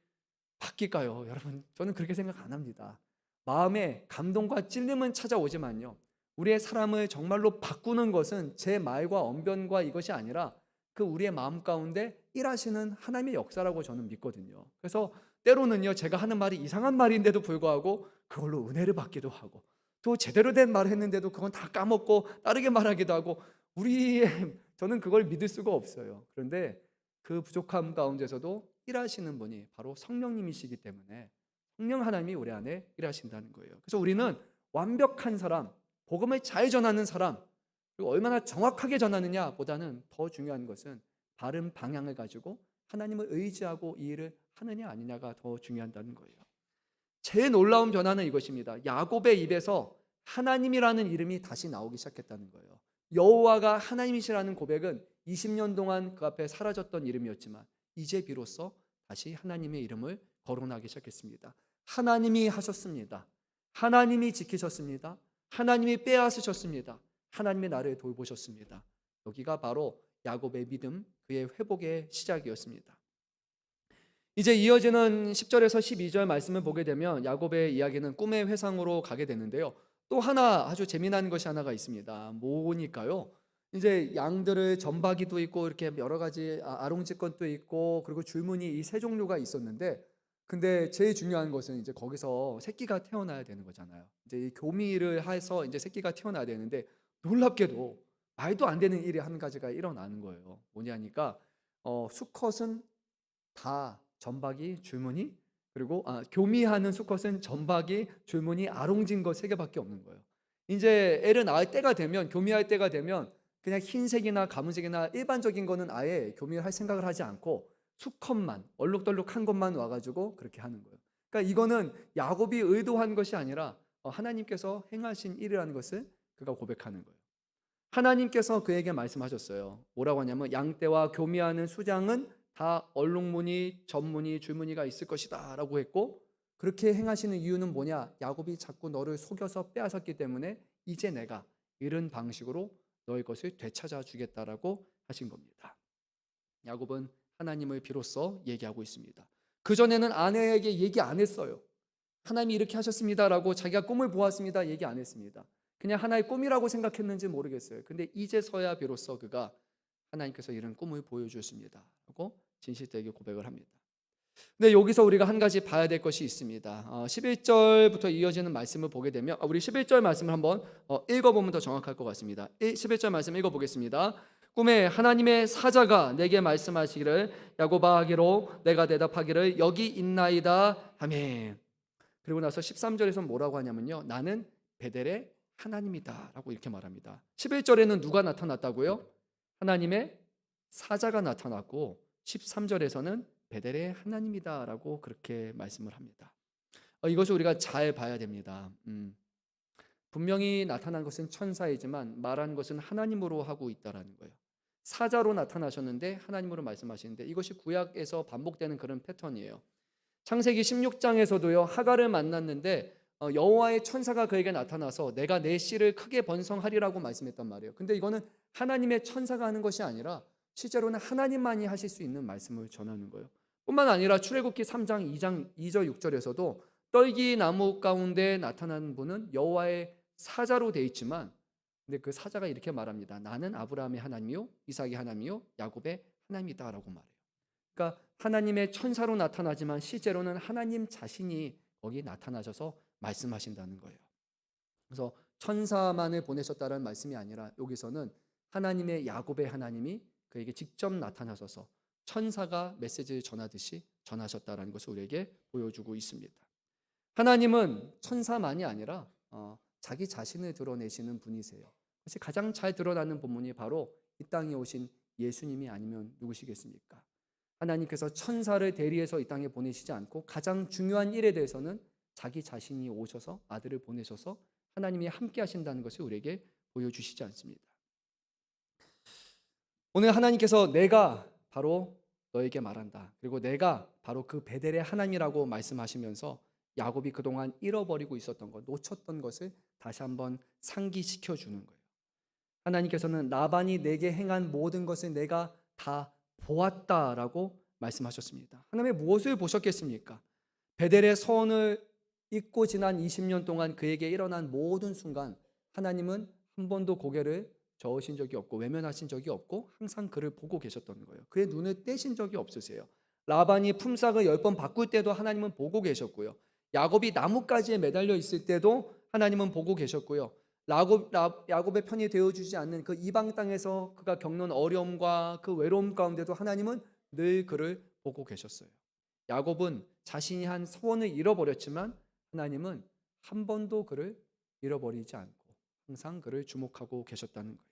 바뀔까요? 여러분, 저는 그렇게 생각 안 합니다. 마음에 감동과 찔림은 찾아오지만요, 우리의 사람을 정말로 바꾸는 것은 제 말과 언변과 이것이 아니라 그 우리의 마음 가운데 일하시는 하나님의 역사라고 저는 믿거든요. 그래서 때로는요, 제가 하는 말이 이상한 말인데도 불구하고 그걸로 은혜를 받기도 하고 또 제대로 된 말을 했는데도 그건 다 까먹고 다르게 말하기도 하고 저는 그걸 믿을 수가 없어요. 그런데 그 부족함 가운데서도 일하시는 분이 바로 성령님이시기 때문에 성령 하나님이 우리 안에 일하신다는 거예요. 그래서 우리는 완벽한 사람, 복음을 잘 전하는 사람, 그리고 얼마나 정확하게 전하느냐 보다는 더 중요한 것은 바른 방향을 가지고 하나님을 의지하고 이 일을 하느냐 아니냐가 더 중요하다는 거예요. 제일 놀라운 변화는 이것입니다. 야곱의 입에서 하나님이라는 이름이 다시 나오기 시작했다는 거예요. 여호와가 하나님이시라는 고백은 20년 동안 그 앞에 사라졌던 이름이었지만 이제 비로소 다시 하나님의 이름을 거론하기 시작했습니다. 하나님이 하셨습니다. 하나님이 지키셨습니다. 하나님이 빼앗으셨습니다. 하나님이 나를 돌보셨습니다. 여기가 바로 야곱의 믿음, 그의 회복의 시작이었습니다. 이제 이어지는 10절에서 12절 말씀을 보게 되면 야곱의 이야기는 꿈의 회상으로 가게 되는데요. 또 하나 아주 재미난 것이 하나가 있습니다. 뭐니까요? 이제 양들을 점박이도 있고 이렇게 여러 가지 아롱지건도 있고 그리고 줄무늬 이 세 종류가 있었는데, 근데 제일 중요한 것은 이제 거기서 새끼가 태어나야 되는 거잖아요. 이제 이 교미를 해서 이제 새끼가 태어나야 되는데 놀랍게도 말도 안 되는 일이 한 가지가 일어나는 거예요. 뭐냐니까 수컷은 다 점박이, 줄무늬, 그리고 교미하는 수컷은 점박이, 줄무늬, 아롱진 거 세 개밖에 없는 거예요. 이제 애를 낳을 때가 되면, 교미할 때가 되면 그냥 흰색이나 가문색이나 일반적인 거는 아예 교미할 생각을 하지 않고 수컷만, 얼룩덜룩한 것만 와가지고 그렇게 하는 거예요. 그러니까 이거는 야곱이 의도한 것이 아니라 하나님께서 행하신 일이라는 것을 그가 고백하는 거예요. 하나님께서 그에게 말씀하셨어요. 뭐라고 하냐면 양떼와 교미하는 수장은 다 얼룩무늬, 점무늬, 줄무늬가 있을 것이다 라고 했고, 그렇게 행하시는 이유는 뭐냐? 야곱이 자꾸 너를 속여서 빼앗았기 때문에 이제 내가 이런 방식으로 너의 것을 되찾아 주겠다라고 하신 겁니다. 야곱은 하나님을 비로소 얘기하고 있습니다. 그전에는 아내에게 얘기 안 했어요. 하나님이 이렇게 하셨습니다라고 자기가 꿈을 보았습니다 얘기 안 했습니다. 그냥 하나의 꿈이라고 생각했는지 모르겠어요. 근데 이제서야 비로소 그가 하나님께서 이런 꿈을 보여주셨습니다 라고 진실되게 고백을 합니다. 근데 여기서 우리가 한 가지 봐야 될 것이 있습니다. 11절부터 이어지는 말씀을 보게 되면 우리 11절 말씀을 한번 읽어보면 더 정확할 것 같습니다. 11절 말씀 읽어보겠습니다. 꿈에 하나님의 사자가 내게 말씀하시기를 야곱아 하기로 내가 대답하기를 여기 있나이다 아멘. 그리고 나서 13절에서 뭐라고 하냐면요, 나는 베델의 하나님이다 라고 이렇게 말합니다. 11절에는 누가 나타났다고요? 하나님의 사자가 나타났고 13절에서는 베델의 하나님이다 라고 그렇게 말씀을 합니다. 이것을 우리가 잘 봐야 됩니다. 분명히 나타난 것은 천사이지만 말한 것은 하나님으로 하고 있다는 거예요. 사자로 나타나셨는데 하나님으로 말씀하시는데 이것이 구약에서 반복되는 그런 패턴이에요. 창세기 16장에서도요, 하갈을 만났는데 여호와의 천사가 그에게 나타나서 내가 내 씨를 크게 번성하리라고 말씀했단 말이에요. 근데 이거는 하나님의 천사가 하는 것이 아니라 실제로는 하나님만이 하실 수 있는 말씀을 전하는 거예요. 뿐만 아니라 출애굽기 3장 2장 2절 6절에서도 떨기 나무 가운데 나타나는 분은 여호와의 사자로 되어 있지만, 근데 그 사자가 이렇게 말합니다. 나는 아브라함의 하나님이요 이삭의 하나님이요 야곱의 하나님이다라고 말해요. 그러니까 하나님의 천사로 나타나지만 실제로는 하나님 자신이 거기 나타나셔서 말씀하신다는 거예요. 그래서 천사만을 보내셨다는 말씀이 아니라 여기서는 하나님의 야곱의 하나님이 그에게 직접 나타나셔서 천사가 메시지를 전하듯이 전하셨다는 것을 우리에게 보여주고 있습니다. 하나님은 천사만이 아니라 자기 자신을 드러내시는 분이세요. 그것이 가장 잘 드러나는 본문이 바로 이 땅에 오신 예수님이 아니면 누구시겠습니까? 하나님께서 천사를 대리해서 이 땅에 보내시지 않고 가장 중요한 일에 대해서는 자기 자신이 오셔서 아들을 보내셔서 하나님이 함께 하신다는 것을 우리에게 보여주시지 않습니다. 오늘 하나님께서 내가 바로 너에게 말한다. 그리고 내가 바로 그 베델의 하나님이라고 말씀하시면서 야곱이 그동안 잃어버리고 있었던 것, 놓쳤던 것을 다시 한번 상기시켜 주는 거예요. 하나님께서는 라반이 내게 행한 모든 것을 내가 다 보았다라고 말씀하셨습니다. 하나님이 무엇을 보셨겠습니까? 베델의 서원을 잊고 지난 20년 동안 그에게 일어난 모든 순간 하나님은 한 번도 고개를 저으신 적이 없고 외면하신 적이 없고 항상 그를 보고 계셨던 거예요. 그의 눈을 떼신 적이 없으세요. 라반이 품삯을 10번 바꿀 때도 하나님은 보고 계셨고요. 야곱이 나뭇가지에 매달려 있을 때도 하나님은 보고 계셨고요. 야곱의 편이 되어주지 않는 그 이방 땅에서 그가 겪는 어려움과 그 외로움 가운데도 하나님은 늘 그를 보고 계셨어요. 야곱은 자신이 한 소원을 잃어버렸지만 하나님은 한 번도 그를 잃어버리지 않고 항상 그를 주목하고 계셨다는 거예요.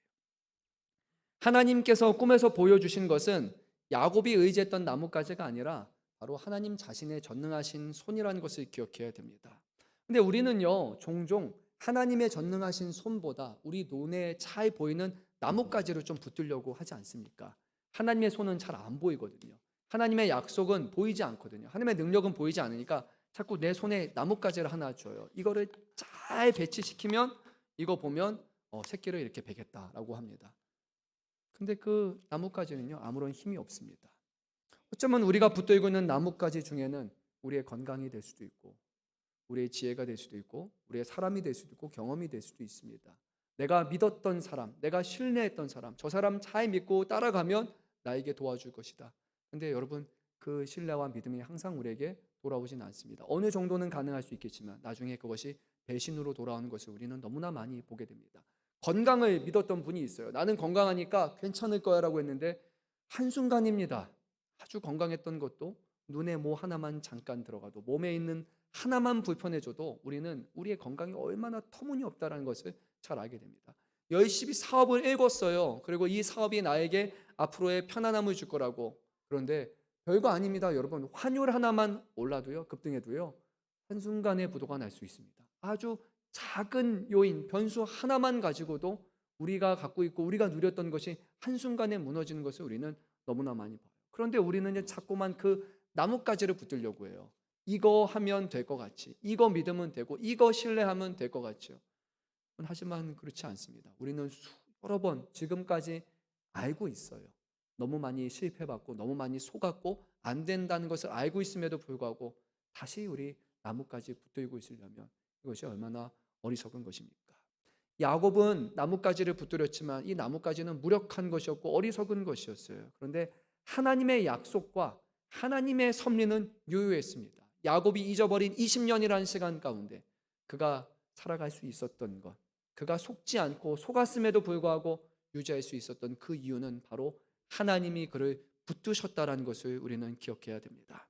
하나님께서 꿈에서 보여주신 것은 야곱이 의지했던 나뭇가지가 아니라 바로 하나님 자신의 전능하신 손이라는 것을 기억해야 됩니다. 근데 우리는요, 종종 하나님의 전능하신 손보다 우리 눈에 잘 보이는 나뭇가지를 좀 붙들려고 하지 않습니까? 하나님의 손은 잘 안 보이거든요. 하나님의 약속은 보이지 않거든요. 하나님의 능력은 보이지 않으니까 자꾸 내 손에 나뭇가지를 하나 줘요. 이거를 잘 배치시키면 이거 보면 새끼를 이렇게 베겠다라고 합니다. 근데 그 나뭇가지는요, 아무런 힘이 없습니다. 어쩌면 우리가 붙들고 있는 나뭇가지 중에는 우리의 건강이 될 수도 있고 우리의 지혜가 될 수도 있고 우리의 사람이 될 수도 있고 경험이 될 수도 있습니다. 내가 믿었던 사람, 내가 신뢰했던 사람, 저 사람 잘 믿고 따라가면 나에게 도와줄 것이다. 근데 여러분, 그 신뢰와 믿음이 항상 우리에게 돌아오진 않습니다. 어느 정도는 가능할 수 있겠지만 나중에 그것이 배신으로 돌아오는 것을 우리는 너무나 많이 보게 됩니다. 건강을 믿었던 분이 있어요. 나는 건강하니까 괜찮을 거야 라고 했는데 한순간입니다. 아주 건강했던 것도 눈에 뭐 하나만 잠깐 들어가도 몸에 있는 하나만 불편해져도 우리는 우리의 건강이 얼마나 터무니없다라는 것을 잘 알게 됩니다. 열심히 사업을 읽었어요. 그리고 이 사업이 나에게 앞으로의 편안함을 줄 거라고. 그런데 별거 아닙니다. 여러분, 환율 하나만 올라도요, 급등해도요, 한순간에 부도가 날 수 있습니다. 아주 작은 요인, 변수 하나만 가지고도 우리가 갖고 있고 우리가 누렸던 것이 한순간에 무너지는 것을 우리는 너무나 많이 봐요. 그런데 우리는 이제 자꾸만 그 나뭇가지를 붙들려고 해요. 이거 하면 될 것 같이, 이거 믿으면 되고, 이거 신뢰하면 될 것 같죠. 하지만 그렇지 않습니다. 우리는 여러 번 지금까지 알고 있어요. 너무 많이 실패받고 너무 많이 속았고 안 된다는 것을 알고 있음에도 불구하고 다시 우리 나뭇가지 붙들고 있으려면 이것이 얼마나 어리석은 것입니까? 야곱은 나뭇가지를 붙들었지만 이 나뭇가지는 무력한 것이었고 어리석은 것이었어요. 그런데 하나님의 약속과 하나님의 섭리는 유효했습니다. 야곱이 잊어버린 20년이라는 시간 가운데 그가 살아갈 수 있었던 것, 그가 속지 않고 속았음에도 불구하고 유지할 수 있었던 그 이유는 바로 하나님이 그를 붙드셨다라는 것을 우리는 기억해야 됩니다.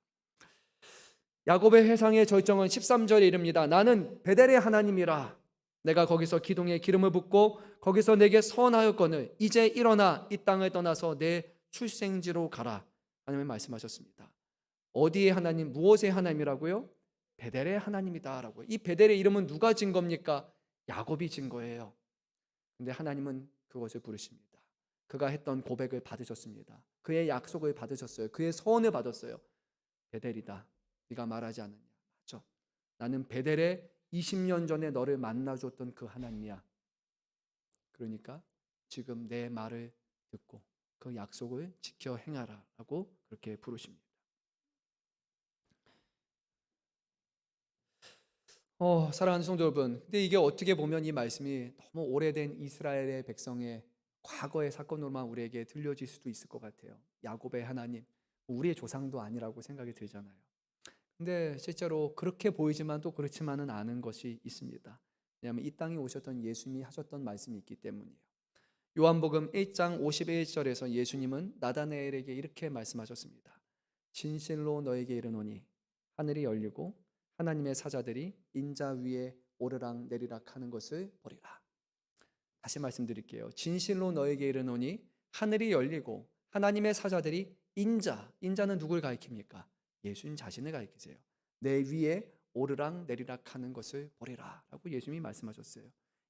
야곱의 회상의 절정은 13절에 이릅니다. 나는 베델의 하나님이라. 내가 거기서 기둥에 기름을 붓고 거기서 내게 선하였거늘 이제 일어나 이 땅을 떠나서 내 출생지로 가라. 하나님은 말씀하셨습니다. 어디의 하나님, 무엇의 하나님이라고요? 베델의 하나님이다라고. 이 베델의 이름은 누가 진 겁니까? 야곱이 진 거예요. 근데 하나님은 그것을 부르십니다. 그가 했던 고백을 받으셨습니다. 그의 약속을 받으셨어요. 그의 서원을 받았어요. 베델이다. 네가 말하지 않느냐. 맞죠? 나는 베델에 20년 전에 너를 만나줬던 그 하나님이야. 그러니까 지금 내 말을 듣고 그 약속을 지켜 행하라라고 그렇게 부르십니다. 사랑하는 성도 여러분, 근데 이게 어떻게 보면 이 말씀이 너무 오래된 이스라엘의 백성의 과거의 사건으로만 우리에게 들려질 수도 있을 것 같아요. 야곱의 하나님, 우리의 조상도 아니라고 생각이 들잖아요. 근데 실제로 그렇게 보이지만 또 그렇지만은 않은 것이 있습니다. 왜냐하면 이 땅에 오셨던 예수님이 하셨던 말씀이 있기 때문이에요. 요한복음 1장 51절에서 예수님은 나다나엘에게 이렇게 말씀하셨습니다. 진실로 너에게 이르노니 하늘이 열리고 하나님의 사자들이 인자 위에 오르락 내리락 하는 것을 보리라. 다시 말씀드릴게요. 진실로 너에게 이르노니 하늘이 열리고 하나님의 사자들이 인자는 누굴 가리킵니까? 예수님 자신을 가리키세요. 내 위에 오르락 내리락 하는 것을 보리라 라고 예수님이 말씀하셨어요.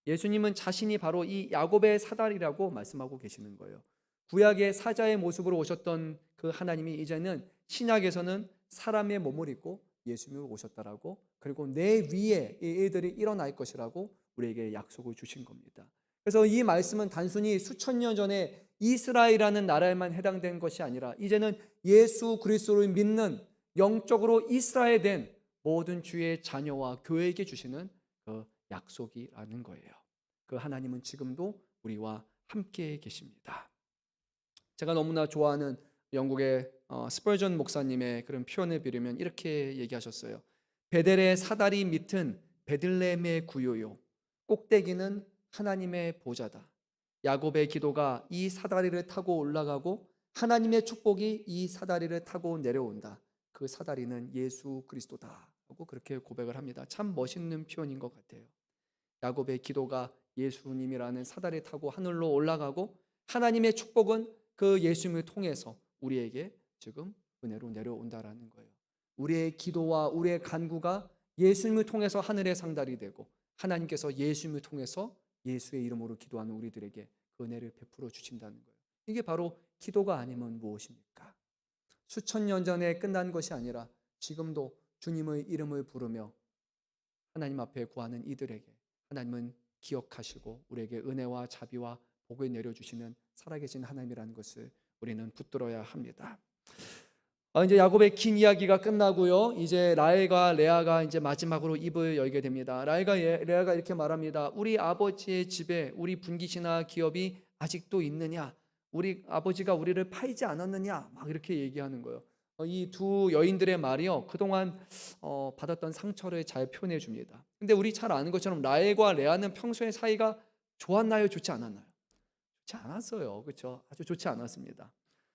예수님은 자신이 바로 이 야곱의 사다리라고 말씀하고 계시는 거예요. 구약의 사자의 모습으로 오셨던 그 하나님이 이제는 신약에서는 사람의 몸을 입고 예수님이 오셨다라고, 그리고 내 위에 이 일들이 일어날 것이라고 우리에게 약속을 주신 겁니다. 그래서 이 말씀은 단순히 수천 년 전에 이스라엘이라는 나라에만 해당된 것이 아니라 이제는 예수 그리스도를 믿는 영적으로 이스라엘 된 모든 주의 자녀와 교회에게 주시는 그 약속이라는 거예요. 그 하나님은 지금도 우리와 함께 계십니다. 제가 너무나 좋아하는 영국의 스펄전 목사님의 그런 표현을 빌으면 이렇게 얘기하셨어요. 베델의 사다리 밑은 베들레헴의 구요요, 꼭대기는 하나님의 보좌다. 야곱의 기도가 이 사다리를 타고 올라가고 하나님의 축복이 이 사다리를 타고 내려온다. 그 사다리는 예수 그리스도다 하고 그렇게 고백을 합니다. 참 멋있는 표현인 것 같아요. 야곱의 기도가 예수님이라는 사다리 타고 하늘로 올라가고 하나님의 축복은 그 예수님을 통해서 우리에게 지금 은혜로 내려온다라는 거예요. 우리의 기도와 우리의 간구가 예수님을 통해서 하늘의 상달이 되고 하나님께서 예수님을 통해서 예수의 이름으로 기도하는 우리들에게 그 은혜를 베풀어 주신다는 거예요. 이게 바로 기도가 아니면 무엇입니까? 수천 년 전에 끝난 것이 아니라 지금도 주님의 이름을 부르며 하나님 앞에 구하는 이들에게 하나님은 기억하시고 우리에게 은혜와 자비와 복을 내려주시는 살아계신 하나님이라는 것을 우리는 붙들어야 합니다. 이제 야곱의 긴 이야기가 끝나고요. 이제 라헬과 레아가 이제 마지막으로 입을 열게 됩니다. 레아가 이렇게 말합니다. 우리 아버지의 집에 우리 분깃이나 기업이 아직도 있느냐? 우리 아버지가 우리를 팔지 않았느냐? 막 이렇게 얘기하는 거예요. 이 두 여인들의 말이요, 그동안 받았던 상처를 잘 표현해 줍니다. 근데 우리 잘 아는 것처럼 라헬과 레아는 평소에 사이가 좋았나요? 좋지 않았나요? 좋지 않았어요. 그렇죠? 아주 좋지 않았습니다.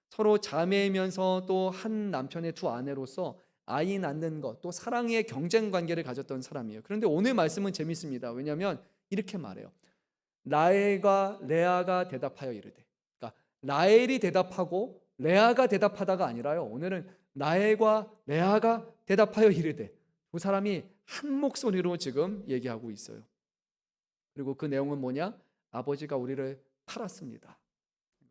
서로 자매이면서 또 한 남편의 두 아내로서 아이 낳는 것, 또 사랑의 경쟁 관계를 가졌던 사람이에요. 그런데 오늘 말씀은 재밌습니다. 왜냐하면 이렇게 말해요. 라헬과 레아가 대답하여 이르되. 그러니까 라헬이 대답하고 레아가 대답하다가 아니라요. 오늘은 라헬과 레아가 대답하여 이르되. 두 사람이 한 목소리로 지금 얘기하고 있어요. 그리고 그 내용은 뭐냐? 아버지가 우리를 팔았습니다.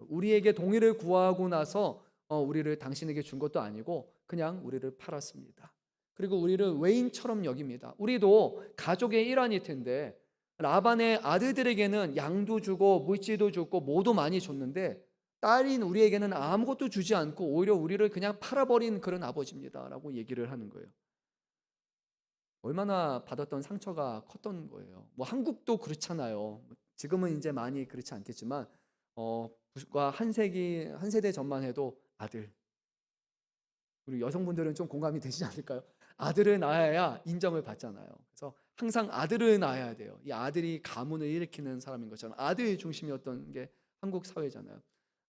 우리에게 동의를 구하고 나서 우리를 당신에게 준 것도 아니고 그냥 우리를 팔았습니다. 그리고 우리를 외인처럼 여깁니다. 우리도 가족의 일환일 텐데 라반의 아들들에게는 양도 주고 물질도 주고 뭐도 많이 줬는데 딸인 우리에게는 아무것도 주지 않고 오히려 우리를 그냥 팔아버린 그런 아버지입니다라고 얘기를 하는 거예요. 얼마나 받았던 상처가 컸던 거예요. 뭐 한국도 그렇잖아요. 지금은 이제 많이 그렇지 않겠지만 불과 한 세대 전만 해도 아들. 우리 여성분들은 좀 공감이 되시지 않을까요? 아들을 낳아야 인정을 받잖아요. 그래서 항상 아들을 낳아야 돼요. 이 아들이 가문을 일으키는 사람인 것처럼 아들이 중심이었던 게 한국 사회잖아요.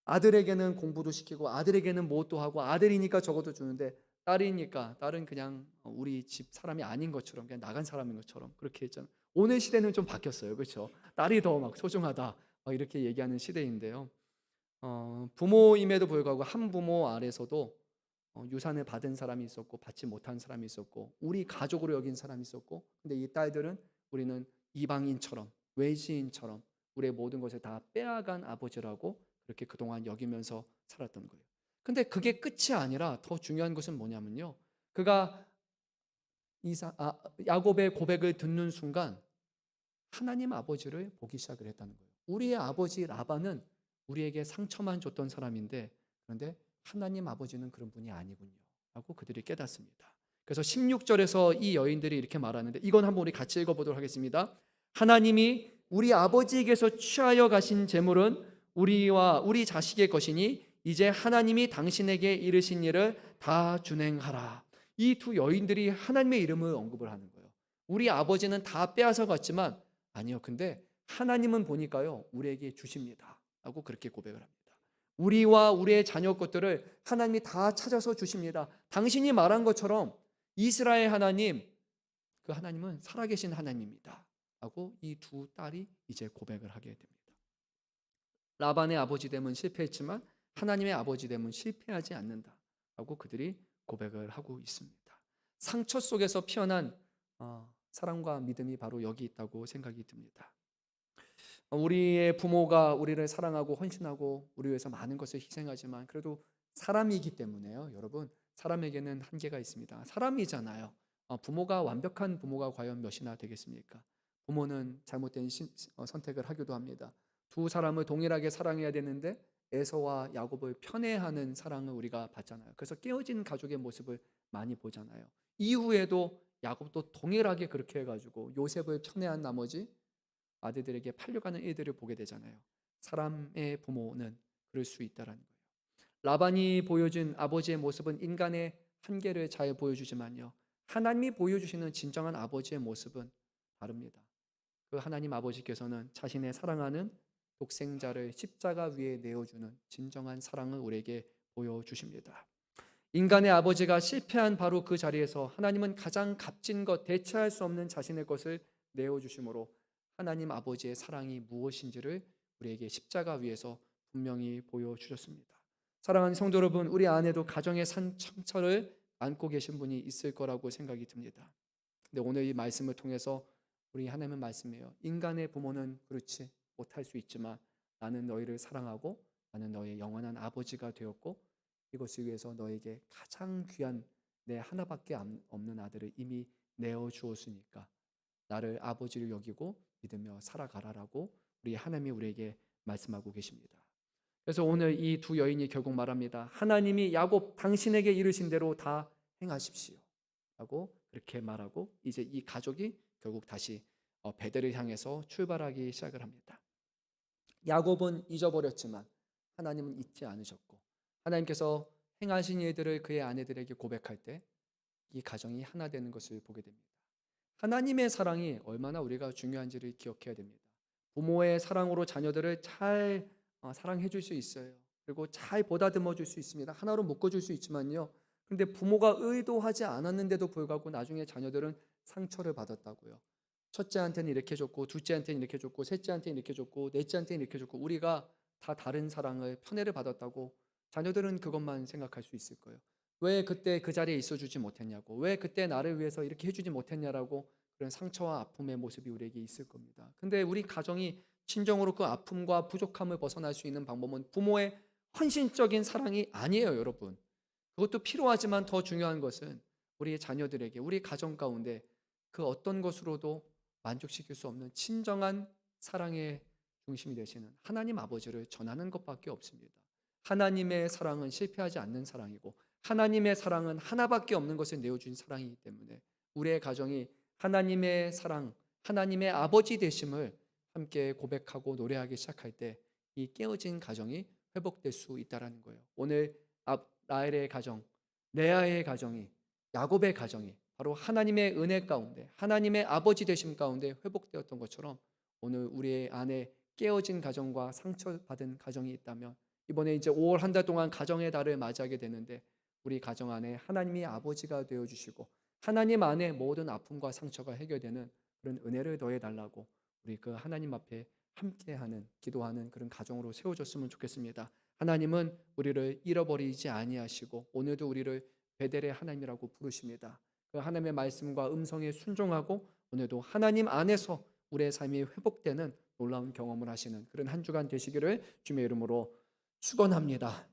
아들에게는 공부도 시키고 아들에게는 무엇도 하고 아들이니까 저것도 주는데 딸이니까 딸은 그냥 우리 집 사람이 아닌 것처럼 그냥 나간 사람인 것처럼 그렇게 했잖아요. 오늘 시대는 좀 바뀌었어요. 그렇죠? 딸이 더 막 소중하다 막 이렇게 얘기하는 시대인데요. 부모임에도 불구하고 한 부모 아래서도 유산을 받은 사람이 있었고 받지 못한 사람이 있었고 우리 가족으로 여긴 사람이 있었고 근데 이 딸들은 우리는 이방인처럼 외지인처럼 우리의 모든 것을 다 빼앗간 아버지라고 그렇게 그동안 여기면서 살았던 거예요. 근데 그게 끝이 아니라 더 중요한 것은 뭐냐면요. 그가 야곱의 고백을 듣는 순간 하나님 아버지를 보기 시작을 했다는 거예요. 우리의 아버지 라반은 우리에게 상처만 줬던 사람인데 그런데 하나님 아버지는 그런 분이 아니군요. 라고 그들이 깨닫습니다. 그래서 16절에서 이 여인들이 이렇게 말하는데 이건 한번 우리 같이 읽어보도록 하겠습니다. 하나님이 우리 아버지에게서 취하여 가신 재물은 우리와 우리 자식의 것이니 이제 하나님이 당신에게 이르신 일을 다 준행하라. 이 두 여인들이 하나님의 이름을 언급을 하는 거예요. 우리 아버지는 다 빼앗아 갔지만 아니요. 근데 하나님은 보니까요. 우리에게 주십니다. 라고 그렇게 고백을 합니다. 우리와 우리의 자녀 것들을 하나님이 다 찾아서 주십니다. 당신이 말한 것처럼 이스라엘 하나님, 그 하나님은 살아계신 하나님입니다. 라고 이 두 딸이 이제 고백을 하게 됩니다. 라반의 아버지 됨은 실패했지만 하나님의 아버지 됨은 실패하지 않는다. 라고 그들이 고백을 하고 있습니다. 상처 속에서 피어난 사랑과 믿음이 바로 여기 있다고 생각이 듭니다. 우리의 부모가 우리를 사랑하고 헌신하고 우리 위해서 많은 것을 희생하지만 그래도 사람이기 때문에요. 여러분, 사람에게는 한계가 있습니다. 사람이잖아요. 부모가 완벽한 부모가 과연 몇이나 되겠습니까? 부모는 잘못된 선택을 하기도 합니다. 두 사람을 동일하게 사랑해야 되는데 에서와 야곱을 편애하는 사랑을 우리가 받잖아요. 그래서 깨어진 가족의 모습을 많이 보잖아요. 이후에도 야곱도 동일하게 그렇게 해가지고 요셉을 편애한 나머지 아들들에게 팔려가는 일들을 보게 되잖아요. 사람의 부모는 그럴 수 있다라는 거예요. 라반이 보여준 아버지의 모습은 인간의 한계를 잘 보여주지만요. 하나님이 보여주시는 진정한 아버지의 모습은 다릅니다. 그 하나님 아버지께서는 자신의 사랑하는 독생자를 십자가 위에 내어주는 진정한 사랑을 우리에게 보여주십니다. 인간의 아버지가 실패한 바로 그 자리에서 하나님은 가장 값진 것, 대체할 수 없는 자신의 것을 내어주심으로 하나님 아버지의 사랑이 무엇인지를 우리에게 십자가 위에서 분명히 보여주셨습니다. 사랑하는 성도 여러분, 우리 안에도 가정의 상처를 안고 계신 분이 있을 거라고 생각이 듭니다. 근데 오늘 이 말씀을 통해서 우리 하나님은 말씀해요. 인간의 부모는 그렇지 못할 수 있지만 나는 너희를 사랑하고 나는 너의 영원한 아버지가 되었고 이것을 위해서 너에게 가장 귀한 내 하나밖에 없는 아들을 이미 내어 주었으니까 나를 아버지를 여기고 믿으며 살아가라라고 우리 하나님이 우리에게 말씀하고 계십니다. 그래서 오늘 이 두 여인이 결국 말합니다. 하나님이 야곱 당신에게 이르신 대로 다 행하십시오 라고 그렇게 말하고 이제 이 가족이 결국 다시 베델을 향해서 출발하기 시작을 합니다. 야곱은 잊어버렸지만 하나님은 잊지 않으셨고 하나님께서 행하신 일들을 그의 아내들에게 고백할 때 이 가정이 하나 되는 것을 보게 됩니다. 하나님의 사랑이 얼마나 우리가 중요한지를 기억해야 됩니다. 부모의 사랑으로 자녀들을 잘 사랑해 줄 수 있어요. 그리고 잘 보다듬어 줄 수 있습니다. 하나로 묶어 줄 수 있지만요. 근데 부모가 의도하지 않았는데도 불구하고 나중에 자녀들은 상처를 받았다고요. 첫째한테는 이렇게 줬고 둘째한테는 이렇게 줬고 셋째한테는 이렇게 줬고 넷째한테는 이렇게 줬고 우리가 다 다른 사랑을 편애를 받았다고 자녀들은 그것만 생각할 수 있을 거예요. 왜 그때 그 자리에 있어 주지 못했냐고. 왜 그때 나를 위해서 이렇게 해 주지 못했냐라고 그런 상처와 아픔의 모습이 우리에게 있을 겁니다. 근데 우리 가정이 진정으로 그 아픔과 부족함을 벗어날 수 있는 방법은 부모의 헌신적인 사랑이 아니에요, 여러분. 그것도 필요하지만 더 중요한 것은 우리 자녀들에게 우리 가정 가운데 그 어떤 것으로도 만족시킬 수 없는 진정한 사랑의 중심이 되시는 하나님 아버지를 전하는 것밖에 없습니다. 하나님의 사랑은 실패하지 않는 사랑이고 하나님의 사랑은 하나밖에 없는 것을 내어준 사랑이기 때문에 우리의 가정이 하나님의 사랑, 하나님의 아버지 되심을 함께 고백하고 노래하기 시작할 때 이 깨어진 가정이 회복될 수 있다라는 거예요. 오늘 라헬의 가정, 레아의 가정이 야곱의 가정이 바로 하나님의 은혜 가운데 하나님의 아버지 되심 가운데 회복되었던 것처럼 오늘 우리의 안에 깨어진 가정과 상처받은 가정이 있다면 이번에 이제 5월 한 달 동안 가정의 달을 맞이하게 되는데 우리 가정 안에 하나님이 아버지가 되어 주시고 하나님 안에 모든 아픔과 상처가 해결되는 그런 은혜를 더해 달라고 우리 그 하나님 앞에 함께하는 기도하는 그런 가정으로 세워졌으면 좋겠습니다. 하나님은 우리를 잃어버리지 아니하시고 오늘도 우리를 베델의 하나님이라고 부르십니다. 그 하나님의 말씀과 음성에 순종하고 오늘도 하나님 안에서 우리의 삶이 회복되는 놀라운 경험을 하시는 그런 한 주간 되시기를 주님의 이름으로 축원합니다.